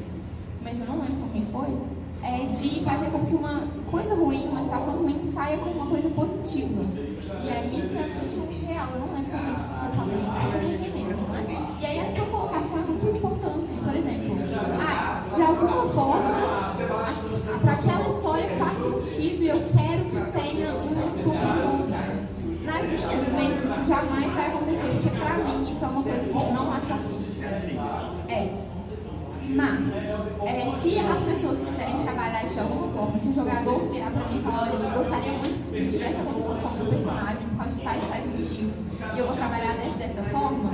B: mas eu não lembro com quem foi, é de fazer com que uma coisa ruim, uma situação ruim, saia como uma coisa positiva. E aí isso é muito real, eu não lembro com quem eu falei isso, eu conheci mesmo, né? E aí a sua colocação é muito importante, por exemplo, de alguma forma, para aquela história faz sentido e eu quero que tenha um estudo envolvido. Nas minhas vezes, isso jamais vai acontecer, porque pra mim isso é uma coisa que eu não acho aqui. Mas, se as pessoas quiserem trabalhar isso de alguma forma, se o jogador virar pra mim e falar, olha, eu gostaria muito que se tivesse acontecido com o meu personagem, por causa de tais motivos, e eu vou trabalhar dessa forma,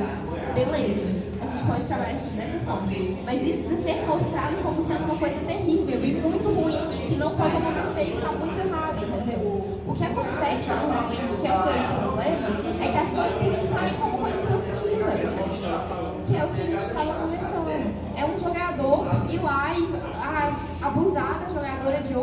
B: beleza, a gente pode trabalhar isso dessa forma. Mas isso precisa ser mostrado como sendo uma coisa terrível e muito ruim, e que não pode acontecer e está muito errado, entendeu? O que acontece normalmente, que é o grande problema, é que as coisas não saem como coisas positivas, que é o que a gente estava conversando. É um jogador ir lá e abusar da jogadora de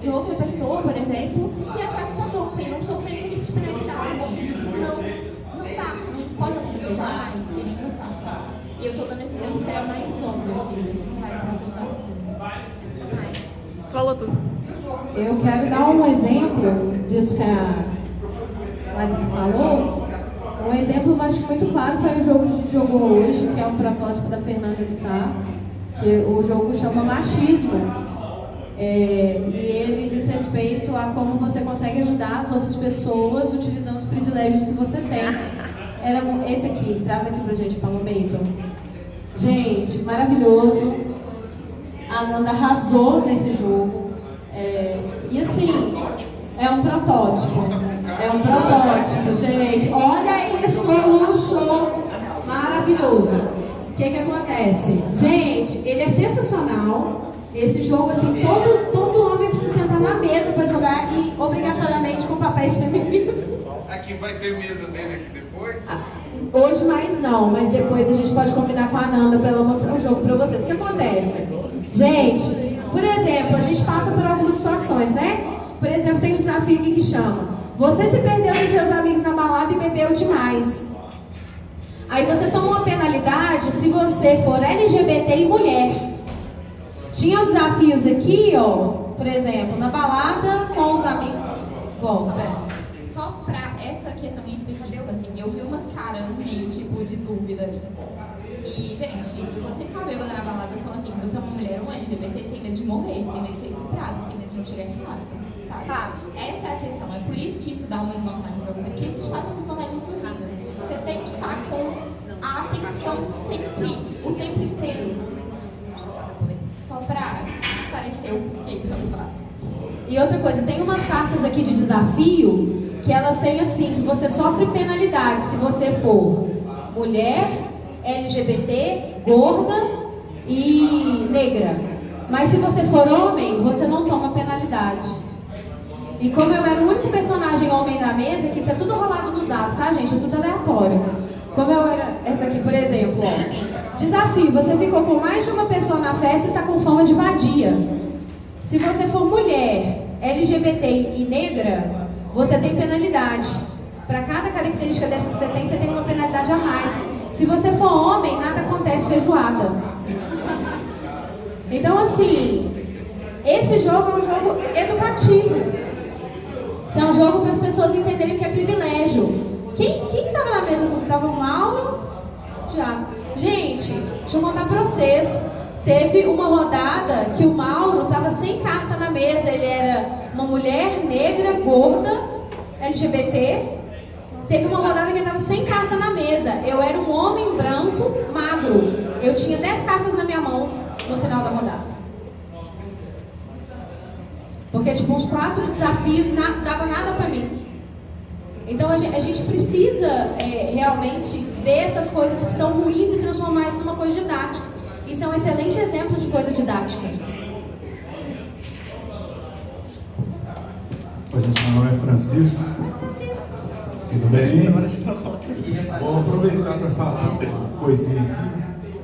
B: outra pessoa, por exemplo, e achar que isso é bom, e não sofrer nenhum tipo de penalidade. Isso não dá, não pode acontecer jamais, seria fácil. E eu estou dando esse exemplo que é mais óbvio, assim,
G: Fala tu.
A: Eu quero dar um exemplo disso que a Larissa falou. Um exemplo, acho que muito claro, foi o jogo que a gente jogou hoje, que é um protótipo da Fernanda de Sá, que o jogo chama Machismo. E ele diz respeito a como você consegue ajudar as outras pessoas utilizando os privilégios que você tem. Era esse aqui, traz aqui pra gente, Paulo Bacon. Gente, maravilhoso. A Nanda arrasou nesse jogo. E assim, é um protótipo. É um protótipo, gente. Olha isso, luxo maravilhoso. O que acontece? Gente, ele é sensacional. Esse jogo, assim, todo homem precisa sentar na mesa para jogar e obrigatoriamente com papéis femininos.
E: Aqui vai ter mesa dele aqui depois?
A: Hoje mais não, mas depois a gente pode combinar com a Nanda para ela mostrar o jogo para vocês. O que acontece? Gente, por exemplo, a gente passa por algumas situações, né? Por exemplo, tem um desafio aqui que chama: você se perdeu dos seus amigos na balada e bebeu demais. Aí você toma uma penalidade se você for LGBT e mulher. Tinham desafios aqui, ó, por exemplo, na balada com os amigos. Volta, pera.
B: Só pra essa questão em específico, assim, eu vi umas caras meio tipo de dúvida ali. E, gente, se vocês sabem na balada, são assim, você é uma mulher, um LGBT, você tem medo de morrer, você tem medo de ser estuprada, você tem medo de não chegar em casa, sabe? Essa é a questão, é por isso que isso dá uma desvantagem pra você, porque isso te faz uma desvantagem surrada. Você tem que estar com a atenção sempre, o tempo inteiro. Só pra esclarecer o porquê isso é fato.
A: E outra coisa, tem umas cartas aqui de desafio que elas têm assim, que você sofre penalidade se você for mulher, LGBT, gorda e negra. Mas se você for homem, você não toma penalidade. E como eu era o único personagem homem da mesa, que isso é tudo rolado nos dados, tá, gente? É tudo aleatório. Como eu era, essa aqui, por exemplo, ó. Desafio, você ficou com mais de uma pessoa na festa e está com fama de vadia. Se você for mulher, LGBT e negra, você tem penalidade. Para cada característica dessa que você tem uma penalidade a mais. Se você for homem, nada acontece feijoada. Então, assim, esse jogo é um jogo educativo. Isso é um jogo para as pessoas entenderem o que é privilégio. Quem que estava na mesa comigo? Estava o Mauro? Tiago. Gente, deixa eu contar para vocês. Teve uma rodada que o Mauro estava sem carta na mesa. Ele era uma mulher negra, gorda, LGBT. Teve uma rodada que ele estava sem carta na mesa. Eu era um homem branco, magro. Eu tinha 10 cartas na minha mão no final da rodada. Porque, tipo, uns 4 desafios, não dava nada pra mim. Então, a gente precisa realmente ver essas coisas que são ruins e transformar isso numa coisa didática. Isso é um excelente exemplo de coisa didática.
G: Oi, gente, meu nome é Francisco. Tudo bem? Vou aproveitar para falar uma coisinha aqui.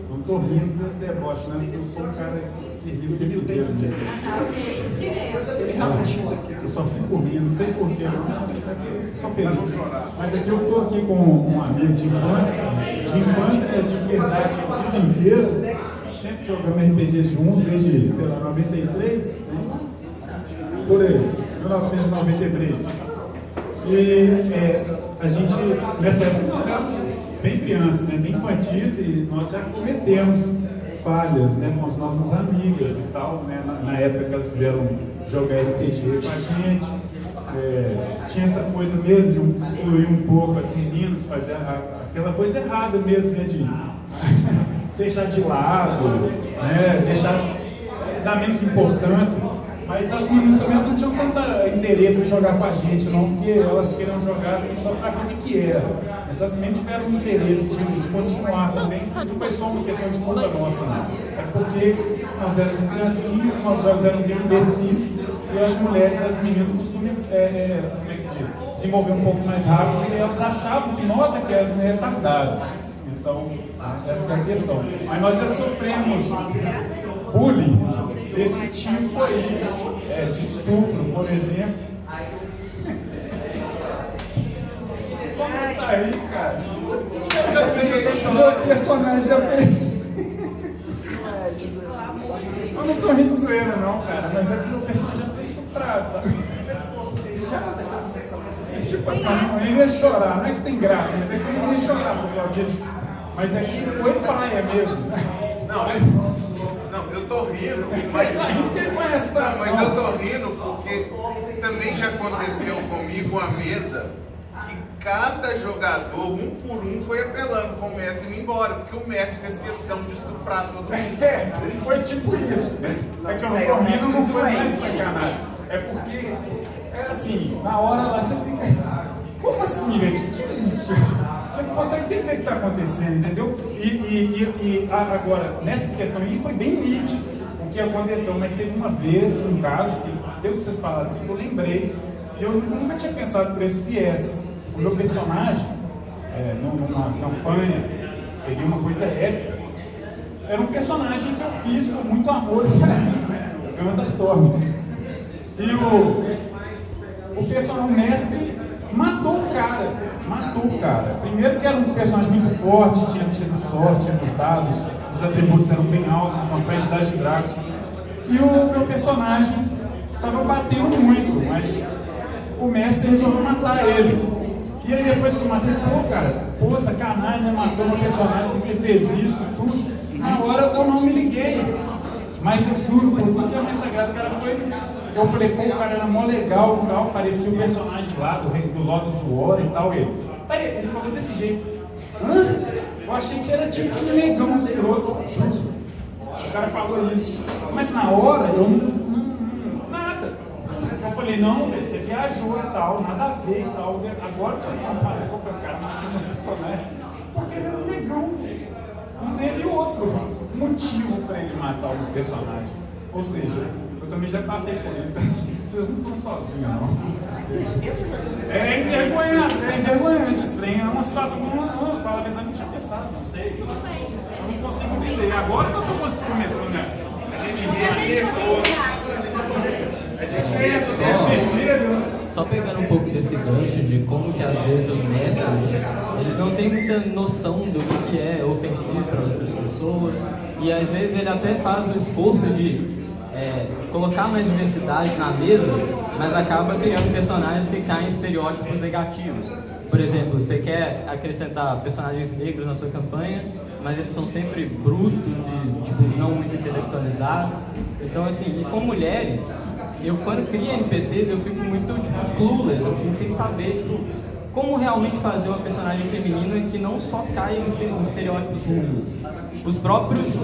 G: Não estou rindo do deboche, né? Porque eu sou um cara que ri o tempo inteiro mesmo. Eu só fico rindo, não sei porquê, sou feliz. Mas aqui eu estou aqui com um amigo de infância que é de verdade a vida inteira, sempre jogando RPG junto, desde, sei lá, 93, por aí, 1993. E a gente, nessa época, nós éramos bem crianças, né, bem infantis, e nós já cometemos falhas, né, com as nossas amigas e tal, né, na época que elas quiseram jogar RPG com a gente. Tinha essa coisa mesmo de excluir um pouco as meninas, fazer aquela coisa errada mesmo, né, de deixar de lado, né, dar menos importância. Mas as meninas também não tinham tanto interesse em jogar com a gente, não, porque elas queriam jogar assim só para ver o que era. Mas elas também tiveram interesse de continuar também. Não foi só uma questão de culpa nossa, não. É porque nós éramos criancinhas, nossos jogos eram bem imbecis, e as mulheres, as meninas costumam, como é que se diz? Desenvolver um pouco mais rápido, porque elas achavam que nós é que éramos retardados. Então, essa é a questão. Mas nós já sofremos bullying desse tipo aí, de estupro, por exemplo. Como tá aí, cara? O personagem já fez. Eu não tô rindo de zoeira, não, cara, mas é porque o personagem já foi estuprado, sabe? Tipo assim, eu nem ia chorar, não é que tem graça, mas é que eu não ia chorar por causa disso. Mas é que foi praia mesmo.
E: Não, eu tô rindo, mas eu tô rindo porque também já aconteceu comigo a mesa que cada jogador, um por um, foi apelando com o Messi indo embora, porque o Messi fez questão de estuprar todo mundo.
G: Foi tipo isso. É que eu não tô rindo, não foi mais de sacanagem. É porque, assim, na hora lá você fica. Como assim, velho? Que é isso? Você não consegue entender o que está acontecendo, entendeu? E agora, nessa questão aí, foi bem nítido o que aconteceu, mas teve uma vez, um caso, que pelo que vocês falaram aqui, que eu lembrei, e eu nunca tinha pensado por esse viés. O meu personagem, numa campanha, seria uma coisa épica, era um personagem que eu fiz com muito amor e carinho, Gandalf. E o personagem mestre matou o cara. Primeiro que era um personagem muito forte, tinha tido sorte, tinha gostado, os atributos eram bem altos, uma quantidade de dragos. E o meu personagem estava batendo muito, mas o mestre resolveu matar ele. E aí depois que eu matei, sacanagem, né? Matou meu personagem, você fez isso, tudo. Na hora eu não me liguei. Mas eu juro, por tudo que é mais sagrado, o cara foi. Eu falei, o cara era mó legal, tal, parecia o personagem lá do Lotus War e tal. Ele falou desse jeito. Eu achei que era tipo um negão escroto, juro. O cara falou isso. Mas na hora eu nada. Eu falei, não, velho, você viajou e tal, nada a ver e tal. Agora que vocês estão falando, qual foi o cara matando o personagem? Porque ele era um negão, velho. Não teve outro motivo para ele matar o personagem. Ou seja, eu também já passei por isso. Vocês não estão sozinhos, não. É envergonhante esse trem. É uma situação que eu falo a verdade, não tinha pensado, não sei. Eu não consigo entender. Agora que eu estou começando, né? A gente
H: Só pegando um pouco desse gancho de como que às vezes os mestres, eles não têm muita noção do que é ofensivo para outras pessoas, e às vezes ele até faz o esforço de colocar mais diversidade na mesa, mas acaba criando personagens que caem em estereótipos negativos. Por exemplo, você quer acrescentar personagens negros na sua campanha, mas eles são sempre brutos e tipo, não muito intelectualizados. Então, assim, e com mulheres, eu quando crio NPCs, eu fico muito tipo, clueless, assim, sem saber tipo, como realmente fazer uma personagem feminina que não só caia em estereótipos ruins. Os próprios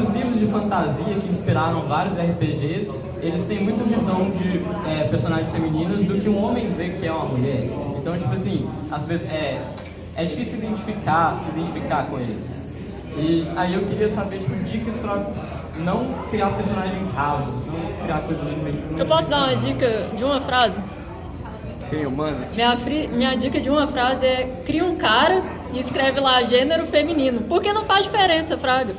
H: livros de fantasia que inspiraram vários RPGs, eles têm muito visão de personagens femininas do que um homem vê que é uma mulher. Então, tipo assim, as pessoas, é difícil se identificar com eles. E aí eu queria saber, tipo, dicas pra não criar personagens rasos, não criar coisas muito...
I: Eu posso dar uma dica de uma frase?
H: Quem humano?
I: Minha dica de uma frase é: cria um cara e escreve lá gênero feminino. Porque não faz diferença, fraga.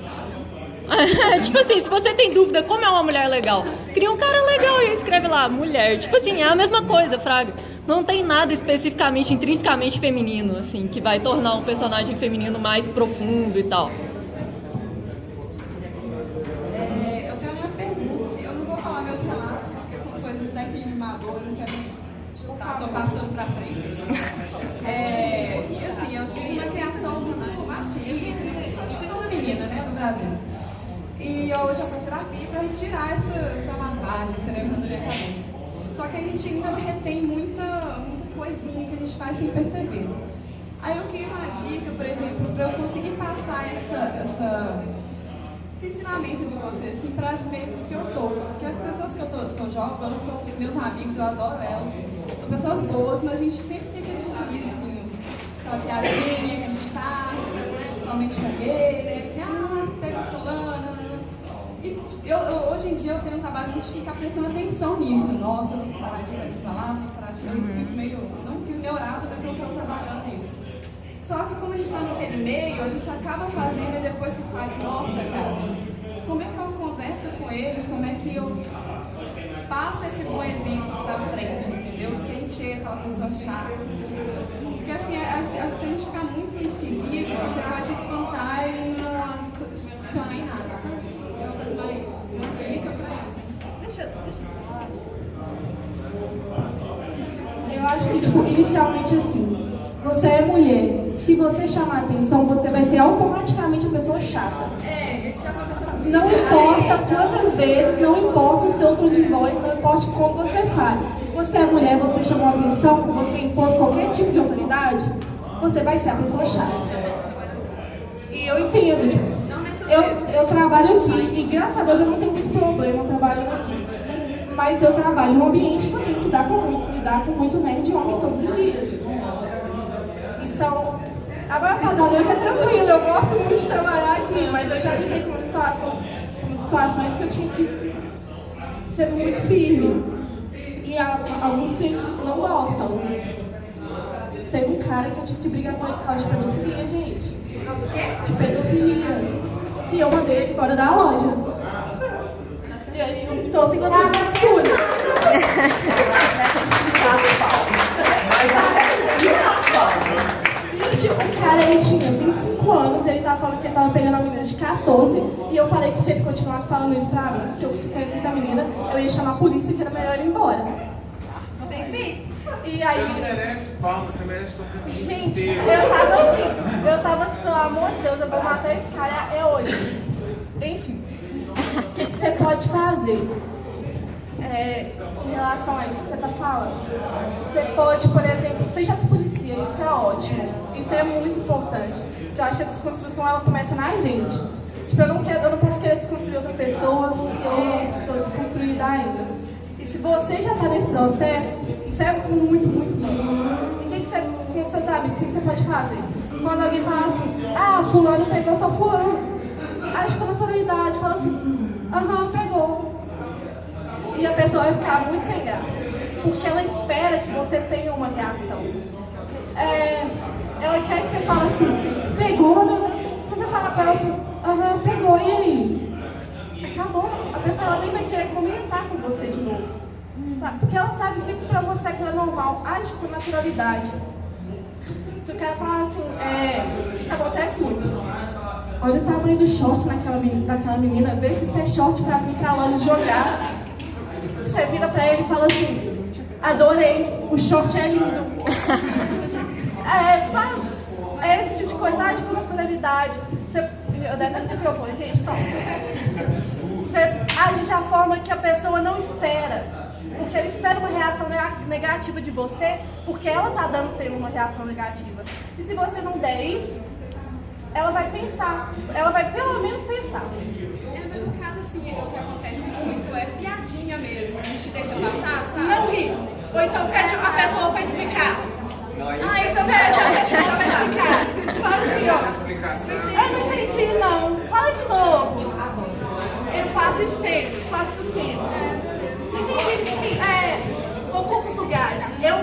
I: Tipo assim, se você tem dúvida como é uma mulher legal, cria um cara legal e escreve lá mulher. Tipo assim, é a mesma coisa, fraga. Não tem nada especificamente, intrinsecamente feminino, assim, que vai tornar um personagem feminino mais profundo e tal.
J: Eu tenho uma pergunta. Eu não vou falar meus relatos, porque são coisas daqui de Maduro, eu não quero... Estou passando para frente. E assim, eu tive uma criação muito machista, acho que toda menina, né, no Brasil. E hoje eu faço terapia para retirar essa lavagem cerebral da minha cabeça. Só que a gente ainda retém muita coisinha que a gente faz sem perceber. Aí eu queria uma dica, por exemplo, para eu conseguir passar esse ensinamento de você, assim, para as mesas que eu tô. Porque as pessoas que eu jogo, elas são meus amigos, eu adoro elas. São pessoas boas, mas a gente sempre tem aquele deslize, assim, aquela piadinha que a gente passa, né, principalmente fogueira, pega fulana. E hoje em dia eu tenho um trabalho de ficar prestando atenção nisso. Nossa, eu tenho que parar de usar essa palavra, tenho que parar de... Eu fico meio, não fico neurada, mas eu estou trabalhando nisso. Só que como a gente está naquele meio, a gente acaba fazendo e depois que faz, nossa, cara, como é que eu converso com eles, como é que eu passo esse bom exemplo pra frente, entendeu? Sem ser aquela pessoa chata. Porque assim, se a gente ficar muito incisivo, você pode espantar e não funcionar em nada, sabe? É uma coisa mais, uma dica pra isso. Deixa eu falar.
A: Eu acho que, tipo, inicialmente assim, você é mulher, se você chamar atenção, você vai ser automaticamente a pessoa chata.
J: Isso já aconteceu comigo.
A: Não importa quantas vezes, não importa o seu tom de voz, não importa como você fale. Você é mulher, você chamou atenção, você impôs qualquer tipo de autoridade, você vai ser a pessoa chata. E eu entendo, tipo, eu trabalho aqui e graças a Deus eu não tenho muito problema trabalhando aqui. Mas eu trabalho num ambiente que eu tenho que lidar com muito nerd de homem todos os dias. Então, agora Fortaleza é tranquilo, eu gosto muito de trabalhar aqui, mas eu já lidei com situações que eu tinha que ser muito firme. E alguns clientes não gostam. Teve um cara que eu tive que brigar com ele por causa de pedofilia, gente. De pedofilia. E eu mandei ele embora da loja. E aí não tô segurando tudo. Gente, o cara, ele tinha 25 anos, ele tava falando que ele tava pegando uma menina de 14, e eu falei que se ele continuasse falando isso pra mim, que eu conhecesse a menina, eu ia chamar a polícia, que era melhor ir embora.
J: Bem feito.
A: E aí...
E: Você não merece palma, você merece tocantins
A: Gente,
E: inteiro.
A: eu tava assim, pelo amor de Deus, eu vou matar esse cara, é hoje. Enfim, o que você pode fazer? Em relação a isso que você está falando, você pode, por exemplo, você já se policia, isso é ótimo, isso é muito importante, porque eu acho que a desconstrução ela começa na gente. Tipo, eu não posso querer desconstruir outra pessoa se eu não estou desconstruída ainda. E se você já está nesse processo, isso é muito, muito bom. E o que você, com seus amigos, o que você pode fazer? Quando alguém fala assim, fulano pegou, tô fulano, age com naturalidade, fala assim, pegou. E a pessoa vai ficar muito sem graça, porque ela espera que você tenha uma reação. Ela quer que você fale assim, pegou, meu Deus. Se você falar pra ela assim, pegou, e aí? Acabou. A pessoa ela nem vai querer comentar com você de novo. Sabe? Porque ela sabe que pra você aquilo é normal, age com naturalidade. Se o cara falar assim, isso acontece muito. Olha o tamanho do short daquela menina, vê se isso é short pra vir pra loja jogar. Você vira pra ele e fala assim,
K: Adorei, o short é lindo. É esse tipo de coisa, de naturalidade. Eu detesto o microfone, gente, pronto. Você age de a forma que a pessoa não espera. Porque ela espera uma reação negativa de você, porque ela tá tendo uma reação negativa. E se você não der isso, ela vai pensar. Ela vai pelo menos pensar.
J: No caso, assim, o que acontece muito é piadinha mesmo. A gente deixa passar, sabe?
K: Não ri. Ou então pede a pessoa pra explicar.
J: Isso
K: Pede a pessoa pra explicar. Fala assim, ó. Eu não entendi, não. Fala de novo. Eu faço isso sempre. Ocupa os lugares. Eu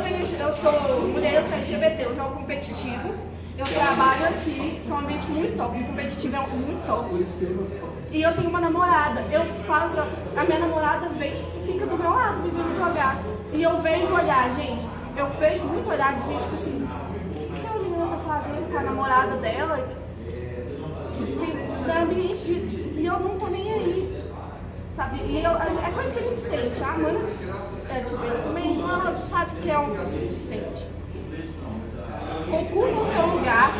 K: sou mulher, eu sou LGBT, eu jogo competitivo. Eu trabalho aqui, sou um ambiente muito tóxico, competitivo é muito tóxico. E eu tenho uma namorada, a minha namorada vem e fica do meu lado, me vendo jogar. E eu vejo olhar, gente, eu vejo muito olhar de gente, tipo assim, o que aquela menina tá fazendo com a namorada dela? Tem ambiente e eu não tô nem aí, sabe? E é coisa que a gente sente, a Amanda também, então ela sabe que é uma coisa que a gente sente. Ocupa o seu lugar,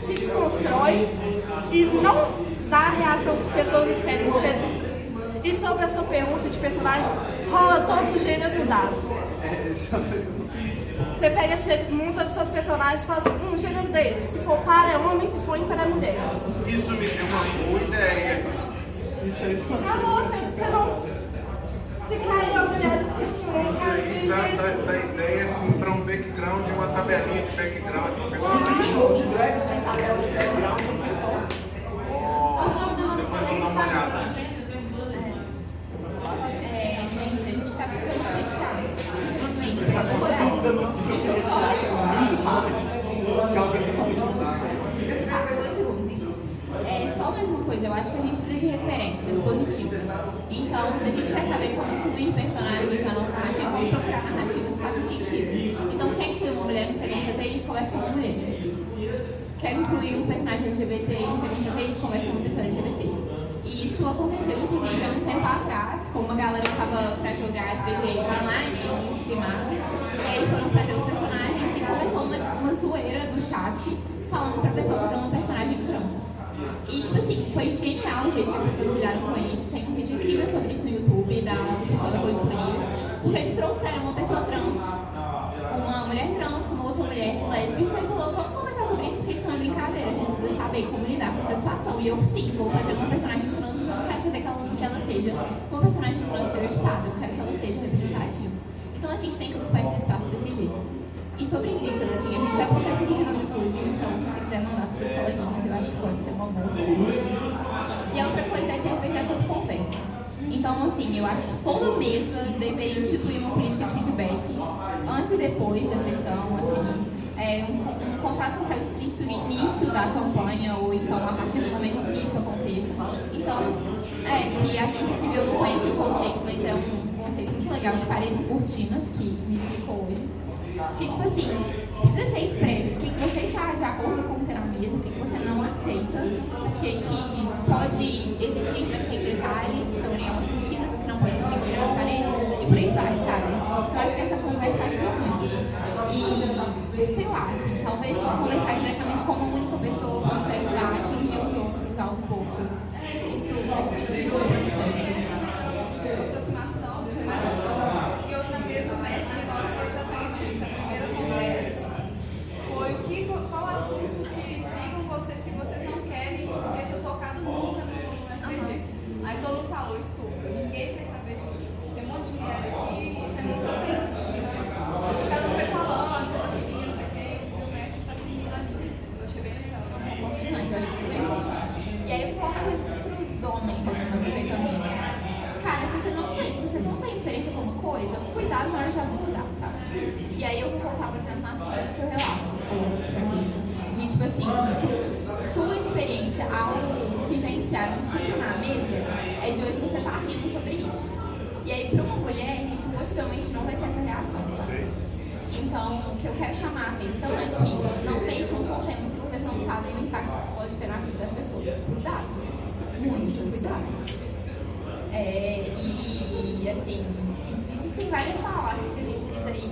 K: se desconstrói e não dá a reação que as pessoas esperam ser. E sobre a sua pergunta de personagens, rola todos os gêneros mudados. Você pega, você monta os seus personagens e fala assim, um gênero desse, se for par é homem, se for ímpar é mulher.
E: Isso me deu uma boa ideia.
K: Isso aí. Acabou, você não... Se cair uma mulher assim,
E: da ideia assim, para um background, uma tabelinha de background para pessoa.
F: Existe show de drag, tem tabela de background, então.
E: Depois vamos dar uma olhada.
B: Gente, a gente tá precisando fechar.
F: Muito rápido.
B: Dois segundos. Só mais uma coisa, eu acho que a gente precisa de referências positivas. Então, se a gente quer saber como incluir personagens na nossa narrativa, vamos procurar narrativas que façam sentido. Então, quer incluir uma mulher no segundo CTI, conversa com uma mulher. Quer incluir um personagem LGBT no segundo CTI, conversa com uma pessoa LGBT. E isso aconteceu, inclusive, há um tempo atrás, com uma galera que estava para jogar SBG online, streamado. E aí foram fazer os personagens e começou uma zoeira do chat falando pra pessoa fazer uma personagem trans. E, tipo assim, foi genial o jeito que as pessoas lidaram com isso. Tem um vídeo incrível sobre isso no YouTube, da pessoa da Coldplay, porque eles trouxeram uma pessoa trans, uma mulher trans, uma outra mulher lésbica, e falou, vamos conversar sobre isso, porque isso não é brincadeira, a gente precisa saber como lidar com essa situação. E eu, sim, vou fazer uma personagem trans, mas não quero fazer que ela seja uma personagem trans estereotipada, eu quero que ela seja representativa. Então a gente tem que ocupar esse espaço desse jeito. E sobre dicas, assim, a gente vai postar esse vídeo no YouTube, então se você quiser mandar para seus coleguinhas, eu acho que pode ser uma boa. E a outra coisa é que RPG é sobre conversa. Então, assim, eu acho que toda mesa deveria instituir uma política de feedback antes e depois da sessão, assim, um contrato social explícito no início da campanha ou então a partir do momento que isso aconteça. Então, que aqui, inclusive, eu não conheço o conceito, mas é um conceito muito legal de paredes e cortinas que me explicou hoje. Que, tipo assim, precisa ser expresso o que você está de acordo com ter na mesa, o que você não aceita, o que pode existir que vai ser detalhes, que são as cortinas, o que não pode existir, que serão as paredes, e por aí vai, sabe? Então, eu acho que essa conversa ajuda muito. E, sei lá, assim, talvez conversar diretamente com uma única pessoa possa te ajudar a atingir os outros aos poucos. Isso vai ser muito interessante.
J: Aproximação, e outra vez o mestre nosso foi exatamente isso. A primeira conversa foi qual assunto que ligam vocês que vocês não querem que seja tocado nunca no RPG. Aí todo mundo falou estupro, ninguém quer saber disso. Tem um monte de mulher aqui e isso é muito pensando. Cada um foi falando, cada menina, não sei o que, o mestre está seguindo ali. Eu achei bem legal.
B: Demais, eu acho que isso é bem importante. E aí eu falo uma coisa pros homens, assim, aproveitando isso. Cara, se vocês não têm experiência com uma coisa, cuidado na hora de abordar, sabe? E aí eu vou voltar, por exemplo, na seu relato, de tipo assim, sua experiência ao vivenciar um estupro na mesa é de hoje você tá rindo sobre isso. E aí pra uma mulher, isso possivelmente não vai ter essa reação, sabe? Então, o que eu quero chamar a atenção é que não mexam com temas que vocês não sabem o impacto que isso pode ter na vida das pessoas. Cuidado, muito cuidado. E assim, existem várias falácias que a gente precisa ir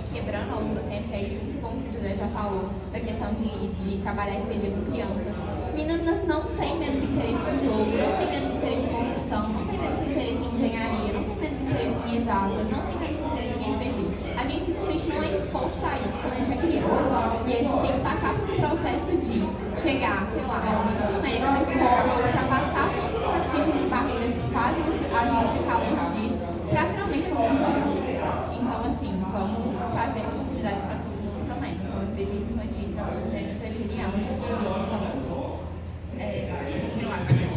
B: falou da questão de trabalhar RPG com crianças. Meninas não têm menos interesse no jogo, não têm menos interesse em construção, não têm menos interesse em engenharia, não têm menos interesse em exatas, não têm menos interesse em RPG. A gente simplesmente não é exposto a isso quando a gente é criança. E a gente tem que passar por um processo de chegar, sei lá, no ensino médio, na escola, ultrapassar todos os machismos e barreiras que fazem a gente ficar longe disso, para finalmente conseguir jogar. Então, assim, vamos trazer oportunidades para todo mundo também. Então, eu vejo isso infantis para todos os gêneros é genial.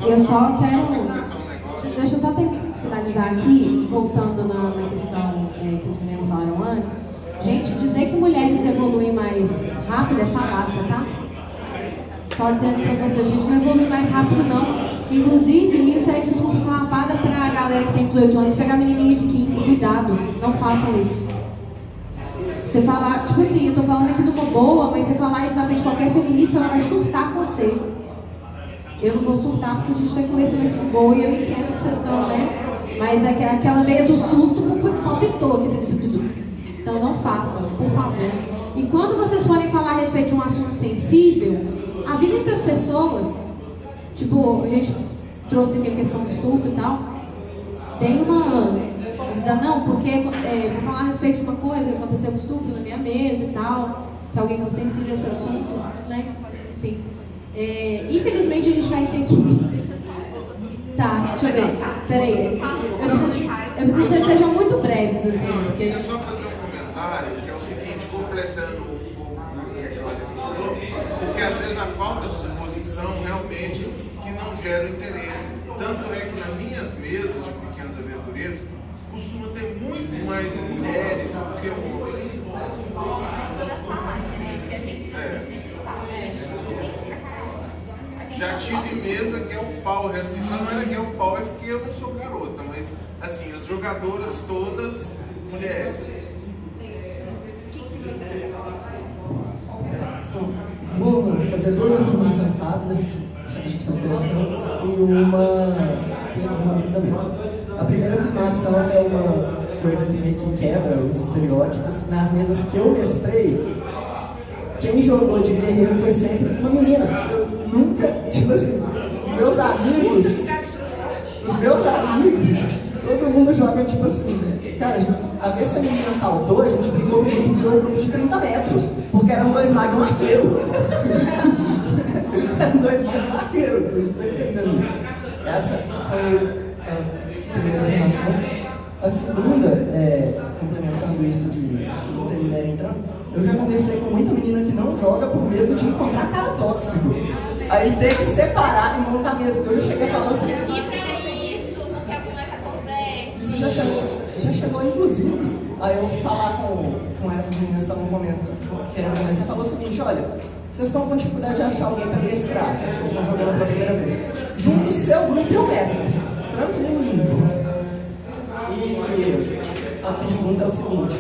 A: Eu só quero. Deixa eu só finalizar aqui, voltando na questão que os meninos falaram antes. Gente, dizer que mulheres evoluem mais rápido é falácia, tá? Só dizendo pra vocês, a gente não evolui mais rápido, não. Inclusive, isso é desculpa esfarrapada pra galera que tem 18 anos pegar menininha de 15. Cuidado, não façam isso. Você falar, tipo assim, eu tô falando aqui numa boa, mas você falar isso na frente de qualquer feminista, ela vai surtar com você. Eu não vou surtar porque a gente está conversando aqui de boa e eu entendo que vocês estão, né? Mas aquela veia do surto palpitou aqui. Então não façam, por favor. E quando vocês forem falar a respeito de um assunto sensível, avisem para as pessoas. Tipo, a gente trouxe aqui a questão do estupro e tal. Tem avisar, não, porque vou falar a respeito de uma coisa que aconteceu com estupro na minha mesa e tal. Se alguém for sensível a esse assunto, né? Enfim. Infelizmente a gente vai ter que. Tá, deixa eu ver. Peraí. Eu preciso que vocês sejam muito breves, assim.
E: Eu queria só fazer um comentário, que é o seguinte, completando um pouco o que a Clarice falou, porque às vezes a falta de exposição realmente que não gera o interesse. Tanto é que nas minhas mesas de pequenos aventureiros costuma ter muito mais mulheres do que homens. Já tive mesa que é o pau, assim, só não era que é o pau, é porque eu não sou garota, mas assim, as jogadoras todas mulheres.
F: Vou fazer duas afirmações rápidas, que acho que são interessantes, e uma dúvida mesmo. A primeira afirmação é uma coisa que meio que quebra os estereótipos. Nas mesas que eu mestrei, quem jogou de guerreiro foi sempre uma menina. Eu nunca, tipo assim, os meus amigos, todo mundo joga tipo assim, cara, a vez que a menina faltou, a gente brigou um grupo de 30 metros, porque eram 2 magos e um arqueiro. Eram 2 magos e um arqueiro, tá entendendo? Essa foi a primeira afirmação. A segunda, complementando isso de não ter mulher entrando, eu já conversei com muita menina que não joga por medo de encontrar cara tóxico. Aí tem que separar e montar a mesa. Eu já cheguei a falar assim.
B: Isso é o que mais acontece.
F: Isso já chegou, inclusive, aí eu falar com essas meninas que estavam querendo começar, falou o seguinte: olha, vocês estão com dificuldade de achar alguém para mestrar, vocês estão jogando pela primeira vez. Junto o seu grupo e o mestre. Tranquilo, lindo. E a pergunta é o seguinte: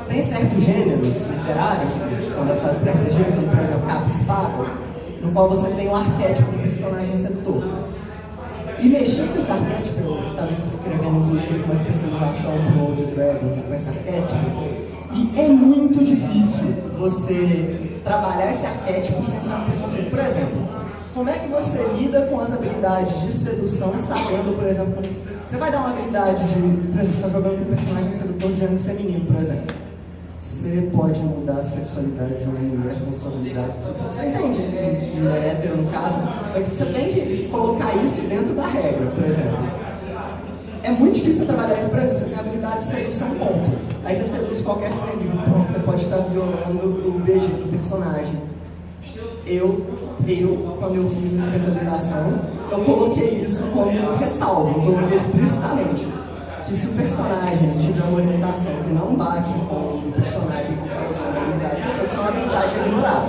F: tem certos gêneros literários que são adaptados para RPG, como por exemplo capa e espada, no qual você tem um arquétipo do personagem sedutor. E mexer com esse arquétipo, eu estava escrevendo inclusive uma especialização no Old Dragon com esse arquétipo, e é muito difícil você trabalhar esse arquétipo sem ser um preconceito. Por exemplo, como é que você lida com as habilidades de sedução sabendo, por exemplo, você vai dar uma habilidade de, por exemplo, você está jogando com um personagem sedutor de gênero feminino, por exemplo. Você pode mudar a sexualidade de uma mulher com sua habilidade. Você entende? De mulher hétero, no caso, você tem que colocar isso dentro da regra, por exemplo. É muito difícil trabalhar isso, por exemplo, você tem a habilidade de sedução, ponto. Aí você seduz qualquer ser vivo, pronto, você pode estar violando o BG do personagem. Quando eu fiz minha especialização, eu coloquei isso como ressalvo, eu coloquei explicitamente que se o personagem tiver uma orientação que não bate com o personagem que está usando a habilidade, essa habilidade é ignorada.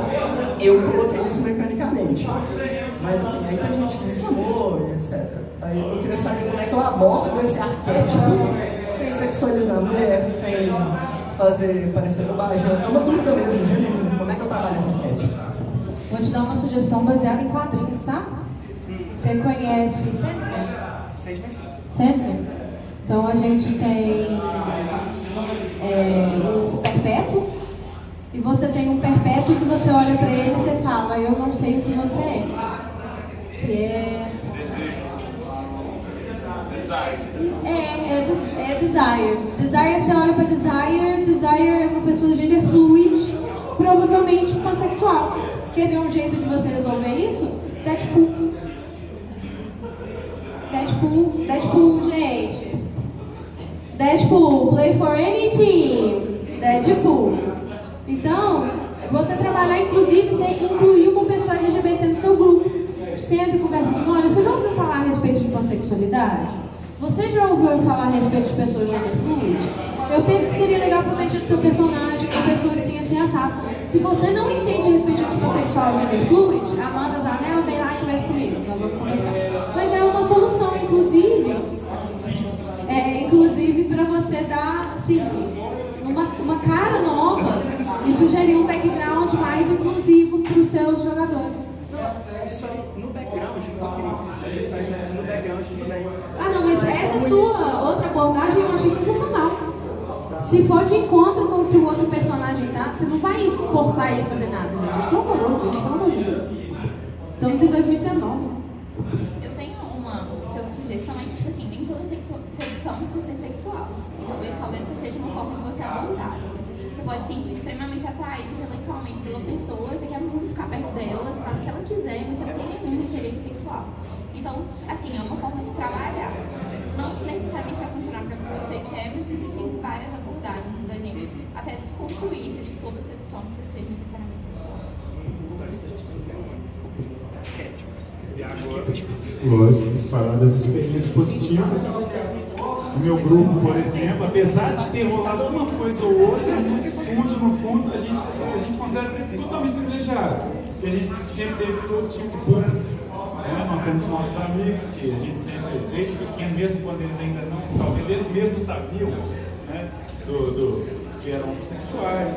F: Eu coloquei isso mecanicamente. Mas assim, aí tem gente que reclamou e etc. Aí eu queria saber como é que eu abordo esse arquétipo sem sexualizar a mulher, sem fazer parecer bobagem. É uma dúvida mesmo, genuína. Como é que eu trabalho esse arquétipo?
A: Vou te dar uma sugestão baseada em quadrinhos, tá? Você conhece Sandman? Sandman? Então a gente tem os perpétuos, e você tem um perpétuo que você anseio que você é. Que é... É desire. Desire, você olha pra desire é uma pessoa de gender fluid, provavelmente pansexual. Quer ver um jeito de você resolver isso? Deadpool, gente. Deadpool, play for any team. Deadpool. Então, você trabalhar, inclusive, você incluir uma pessoa LGBT no seu grupo. Senta e conversa assim, olha, você já ouviu falar a respeito de pansexualidade? Você já ouviu falar a respeito de pessoas gender fluid? Eu penso que seria legal para mexer do seu personagem, uma pessoa assim, assado. Se você não entende a respeito de pansexual gender fluid, Amanda Zanella, vem lá e conversa comigo, nós vamos conversar. Mas é uma solução, inclusive para você dar, assim, uma cara nova e sugerir um background mais inclusivo para os seus jogadores.
F: Isso aí, no background, porque no background tudo bem.
A: Ah, não, mas essa sua outra abordagem eu achei sensacional. Se for de encontro com o que o outro personagem tá, você não vai forçar ele a fazer nada. Eu acho horroroso isso, pelo amor de Deus. Estamos em 2019.
B: Eu tenho uma sugestão é que, tipo assim, nem toda sedução precisa ser sexual. Então, talvez seja uma forma de você abordar. Você pode se sentir extremamente atraído intelectualmente pela pessoa, você quer muito ficar perto dela, você faz o que ela quiser, mas você não tem nenhum interesse sexual. Então, assim, é uma forma de trabalhar. Não necessariamente vai funcionar para o que você quer, mas existem várias abordagens da gente até desconstruir isso de que toda sedução precisa ser necessariamente sexual.
G: Lógico, falar das experiências positivas. No meu grupo, por exemplo, apesar de ter rolado uma coisa ou outra, no fundo, a gente considera totalmente privilegiado. E a gente sempre teve todo tipo de público. Nós temos nossos amigos que a gente sempre, desde pequeno, mesmo quando eles ainda não, talvez eles mesmos sabiam, né, que eram homossexuais.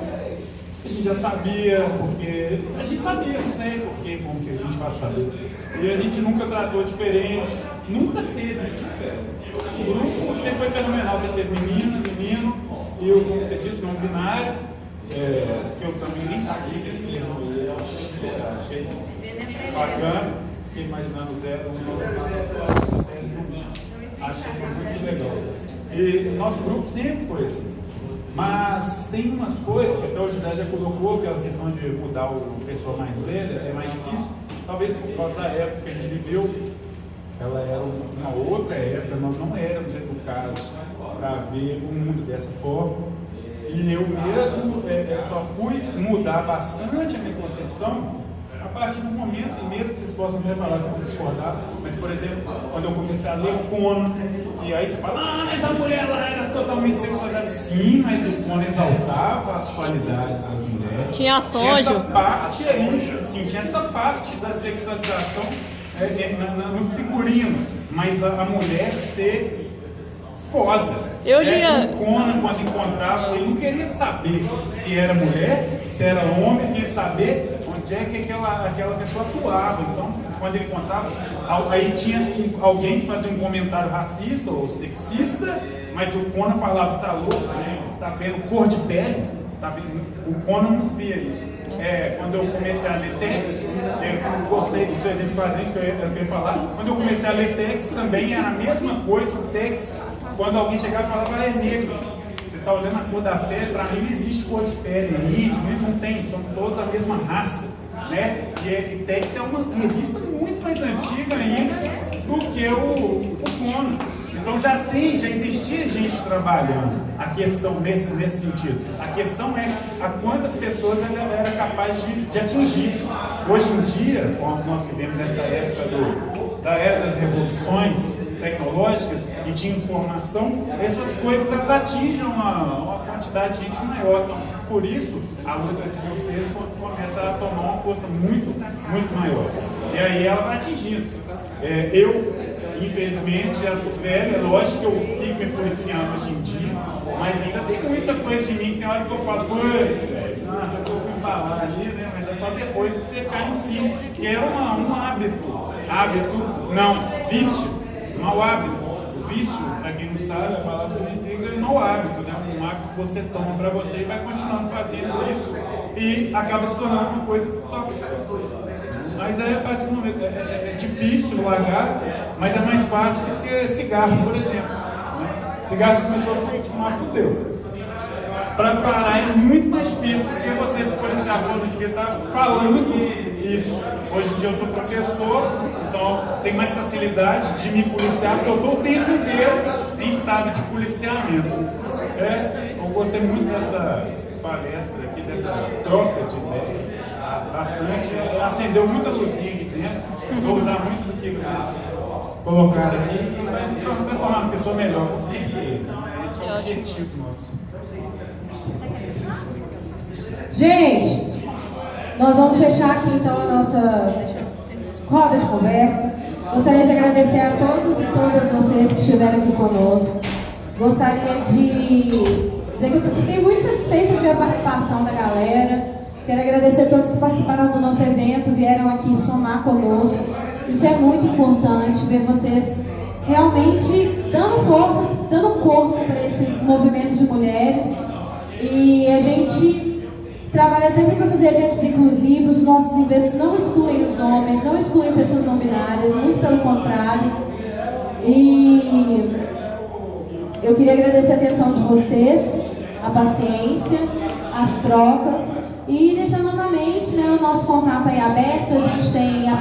G: A gente já sabia, porque a gente sabia, não sei porque, como que a gente faz saber. E a gente nunca tratou diferente, nunca teve isso. O grupo sempre foi fenomenal, você teve menino, e eu, como você disse, não binário, que eu também nem sabia que esse termo ia existir, achei bacana, fiquei imaginando 0, 1, 9, achei muito legal. E nosso grupo sempre foi assim. Mas tem umas coisas que até o José já colocou, aquela questão de mudar o pessoa mais velha, é mais difícil, talvez por causa da época que a gente viveu. Ela era uma outra época, nós não éramos educados para ver o mundo dessa forma. E eu mesmo só fui mudar bastante a minha concepção a partir do momento, e mesmo que vocês possam até falar que eu discordar, mas, por exemplo, quando eu comecei a ler Conan, e aí você fala, mas a mulher lá era totalmente sexualizada. Sim, mas o Conan exaltava as qualidades das mulheres.
I: Tinha
G: Tinha essa parte aí, sim, tinha essa parte da sexualização no figurino, mas a mulher ser foda.
I: Eu lia.
G: O Conan, quando encontrava, ele não queria saber se era mulher, se era homem, queria saber onde é que aquela pessoa atuava. Então, quando ele encontrava, aí tinha alguém que fazia um comentário racista ou sexista, mas o Conan falava, tá louco, né? Tá vendo cor de pele? Tá vendo? O Conan não via isso. Quando eu comecei a ler Tex, eu gostei dos exemplos de quadrinhos que eu ia falar. Quando eu comecei a ler Tex, também era a mesma coisa. O Tex, quando alguém chegava e falava, é negro. Você está olhando a cor da pele, para mim não existe cor de pele, índio, não tem, somos todos a mesma raça. Né? E Tex é uma revista muito mais antiga ainda do que o Conan. Então já existia gente trabalhando a questão nesse sentido. A questão é a quantas pessoas ela era capaz de atingir. Hoje em dia, como nós vivemos nessa época da era das revoluções tecnológicas e de informação, essas coisas elas atingem uma quantidade de gente maior. Então, por isso, a luta de vocês começa a tomar uma força muito, muito maior. E aí ela vai atingindo. Infelizmente, já estou velho, é lógico que eu fico me policiando hoje em dia, mas ainda tem muita coisa de mim que tem hora que eu falo, putz, velho, nossa, eu fui falar ali, né? Mas é só depois que você cai em si, que era um hábito. Hábito, não, vício, mau hábito. O vício, para quem não sabe, a palavra significa mau hábito, né? Um hábito que você toma para você e vai continuando fazendo isso e acaba se tornando uma coisa tóxica. Mas a partir do momento é difícil largar, mas é mais fácil do que cigarro, por exemplo. Né? Cigarro você começou a fumar, fudeu. Para parar é muito mais difícil do que você se policiar. Eu não devia estar falando isso. Hoje em dia eu sou professor, então tenho mais facilidade de me policiar, porque eu estou o tempo inteiro em estado de policiamento. Eu gostei muito dessa palestra aqui, dessa troca de ideias, bastante. Acendeu muita luzinha aqui dentro. Vou usar muito do que vocês colocaram aqui e vai transformar uma pessoa melhor, com certeza. Esse é o objetivo nosso.
A: Gente, nós vamos fechar aqui então a nossa roda de conversa. Gostaria de agradecer a todos e todas vocês que estiveram aqui conosco. Gostaria de dizer que eu fiquei muito satisfeita de ver a participação da galera. Quero agradecer a todos que participaram do nosso evento, vieram aqui somar conosco. Isso é muito importante, ver vocês realmente dando força, dando corpo para esse movimento de mulheres. E a gente trabalha sempre para fazer eventos inclusivos. Os nossos eventos não excluem os homens, não excluem pessoas não binárias, muito pelo contrário. E eu queria agradecer a atenção de vocês, a paciência, as trocas e deixar novamente, né, o nosso contato aí aberto. A gente tem a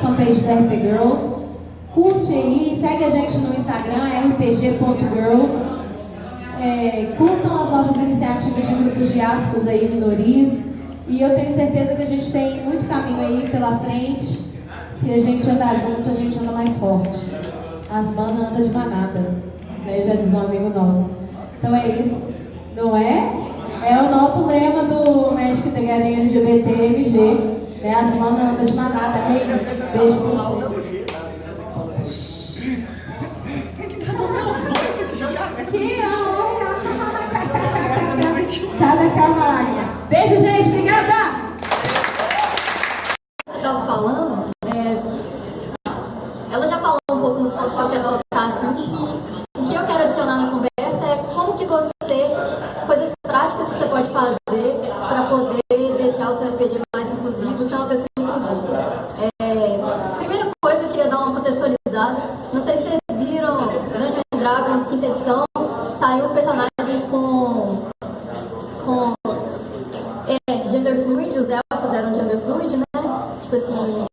A: fanpage da RP Girls. Curte aí, segue a gente no Instagram, rpg.girls. Curtam as nossas iniciativas de grupos de aspas aí, minorias. E eu tenho certeza que a gente tem muito caminho aí pela frente. Se a gente andar junto, a gente anda mais forte. As manas andam de manada, né? Já diz um amigo nosso. Então é isso, não é? É o nosso lema do Magic the Gathering LGBT MG, né? As manas andam de manada. Hey, beijo pra você. Que honra! Cada camarada. Beijo, gente. Obrigada!
I: Você estava falando, ela já falou um pouco nos pontos que eu quero colocar, assim, que o que eu quero adicionar na conversa é como que você, coisas práticas que você pode fazer para poder deixar o seu RPG mais inclusivo, ser uma pessoa inclusiva. Primeira coisa, eu queria dar uma contextualizada. Não sei se vocês viram Dungeons & Dragons, quinta edição, saiu os personagens com gender fluid, os elfos eram gender fluid, né? Tipo assim,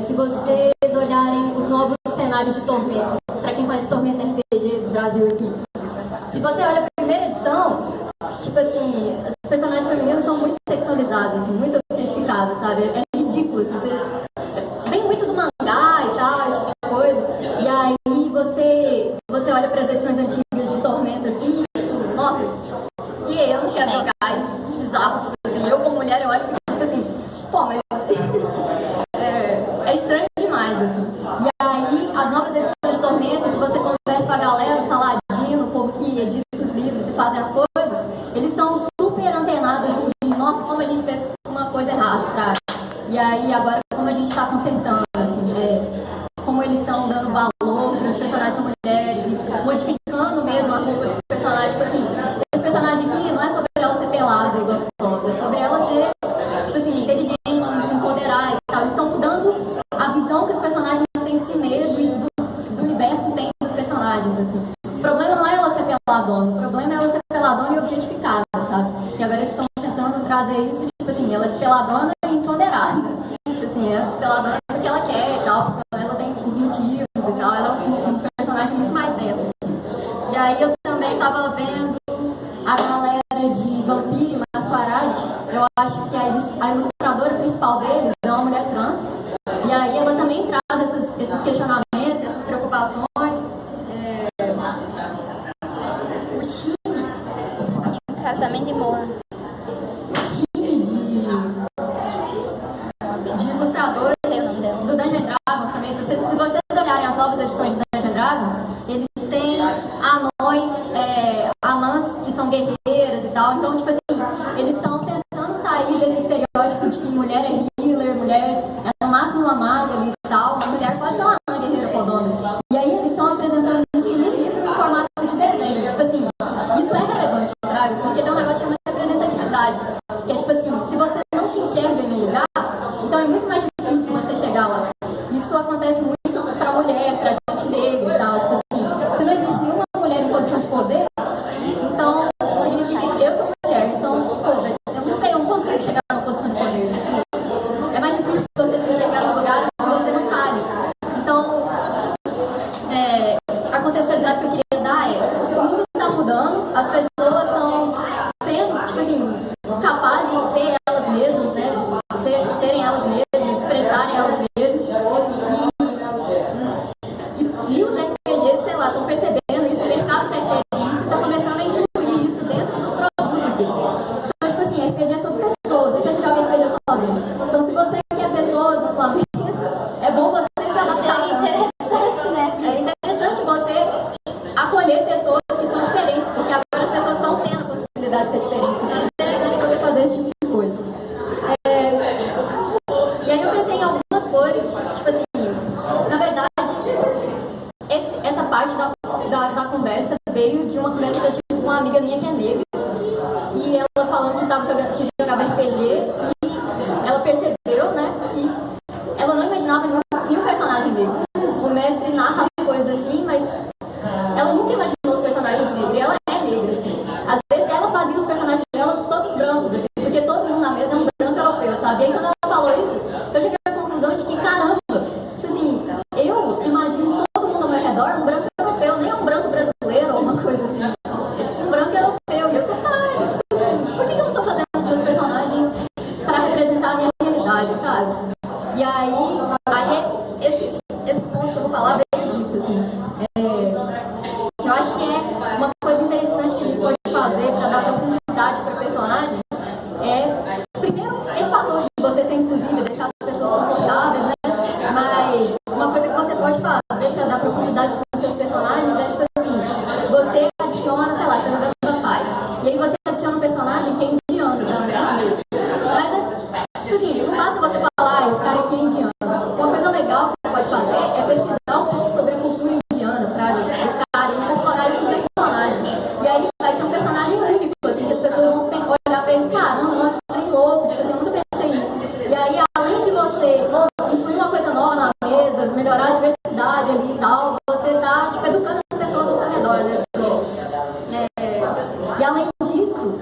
I: se vocês olharem os novos cenários de Tormenta, pra quem conhece Tormenta RPG do Brasil aqui, se você olha a primeira edição, tipo assim, os personagens femininos são muito sexualizados, assim, muito objetificados, sabe? É ridículo, assim, vem muito do mangá e tal, esse tipo de coisa, e aí você olha para as edições antigas de Tormenta assim, e tipo, nossa, que eu não quero jogar isso, bizarro, assim, eu como mulher eu olho e fico assim, pô, mas é estranho demais, assim. E aí, as novas edições de Tormenta, se você conversa com a galera, o Saladino, o povo que edita os livros e fazem as coisas, eles são super antenados, assim, de, nossa, como a gente fez uma coisa errada, pra... E aí, agora, como a gente está consertando, assim, como eles estão dando valor para os personagens são mulheres, e modificando mesmo a roupa dos personagens, tipo assim, esse personagem aqui não é sobre ela ser pelada e gostosa, é sobre ela ser, tipo assim, inteligente, se empoderar e tal. Eles estão mudando a visão que os personagens têm de si mesmo e do universo tem dos personagens, assim. O problema não é ela ser peladona, o problema é ela ser peladona e objetificada, sabe? E agora eles estão tentando trazer isso, tipo assim, ela é peladona e empoderada. Tipo assim, ela é peladona porque ela quer e tal, porque ela tem os motivos e tal, ela é um personagem muito mais denso, assim. E aí eu também tava vendo a galera de Vampire e Masquerade, eu acho que a ilustradora principal deles é uma mulher trans, e aí ela também traz esses questionamentos, essas preocupações. O time...
B: Casamento de Moura.
I: O time de ilustradores do Dungeons & Dragons também, se vocês olharem as novas edições de Dungeons & Dragons, eles têm anões, anãs que são guerreiras e tal, então, tipo assim, eles estão tentando sair desse estereótipo de que mulher é healer, caso. E aí esses pontos que eu vou falar veio disso, assim. Eu acho que é uma coisa interessante que a gente pode fazer para dar profundidade para o personagem. Primeiro, esse fator de você ser inclusivo, deixar as pessoas confortáveis, né? Mas uma coisa que você pode fazer para dar profundidade para os seus personagens é, tipo assim, você adiciona, sei lá, você joga com meu pai. E aí você adiciona um personagem que é indiano na mesa. Mas, tipo assim, não basta você falar, esse cara aqui é indiano. Uma coisa legal que você pode fazer é pesquisar um pouco sobre a cultura indiana, pra o cara incorporar isso no personagem. E aí vai ser um personagem único, assim, que as pessoas vão olhar pra ele, caramba, não é nem louco, tipo assim, eu nunca pensei nisso. E aí, além de você incluir uma coisa nova na mesa, melhorar a diversidade ali e tal, você tá, tipo, educando as pessoas ao seu redor, né? E além disso,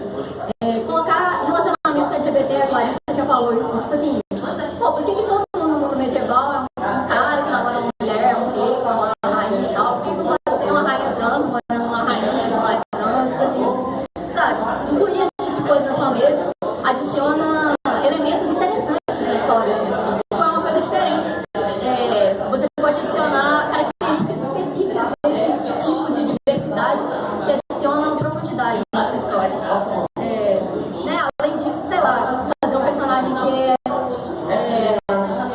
I: colocar relacionamentos LGBT, a Clarissa já falou isso, tipo assim, pô, por que todo mundo no mundo medieval é um cara que namora uma mulher, um rei que namora uma rainha e tal? Por que não pode ser uma rainha trans namorando uma rainha que não é trans? Tipo assim, sabe? Incluir esse tipo de coisa na sua mesa adiciona elementos interessantes na história, assim. Tipo, é uma coisa diferente. Você pode adicionar características específicas desses tipos de diversidade que adicionam profundidade na sua história. Além disso, sei lá, fazer um personagem que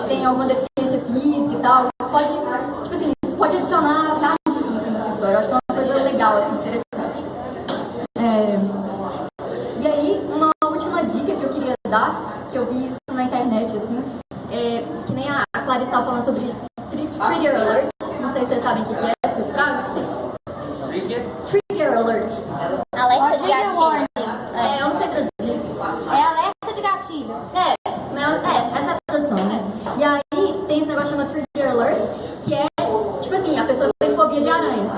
I: tem alguma deficiência física e tal, isso pode, tipo assim, isso pode adicionar carisma assim, na sua história. Eu acho que é uma coisa legal, assim, interessante. E aí, uma última dica que eu queria dar, que eu vi isso na internet, assim, que nem a Clarice estava falando sobre Trigger Alert. Não sei se vocês sabem o que é, vocês sabem? Trigger Alert.
B: Alerta de gatilho.
I: Eu não sei traduzir isso.
D: É alerta de gatilho.
I: Essa é a tradução, né? E aí tem esse negócio chamado Trigger Alert, que é, tipo assim, a pessoa tem fobia de aranha.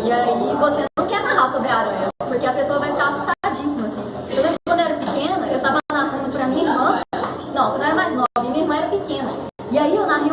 I: E aí você não quer narrar sobre a aranha, porque a pessoa vai ficar assustadíssima, assim. Eu lembro que quando eu era pequena, eu tava narrando pra minha irmã, não, quando eu era mais nova, e minha irmã era pequena. E aí eu narrei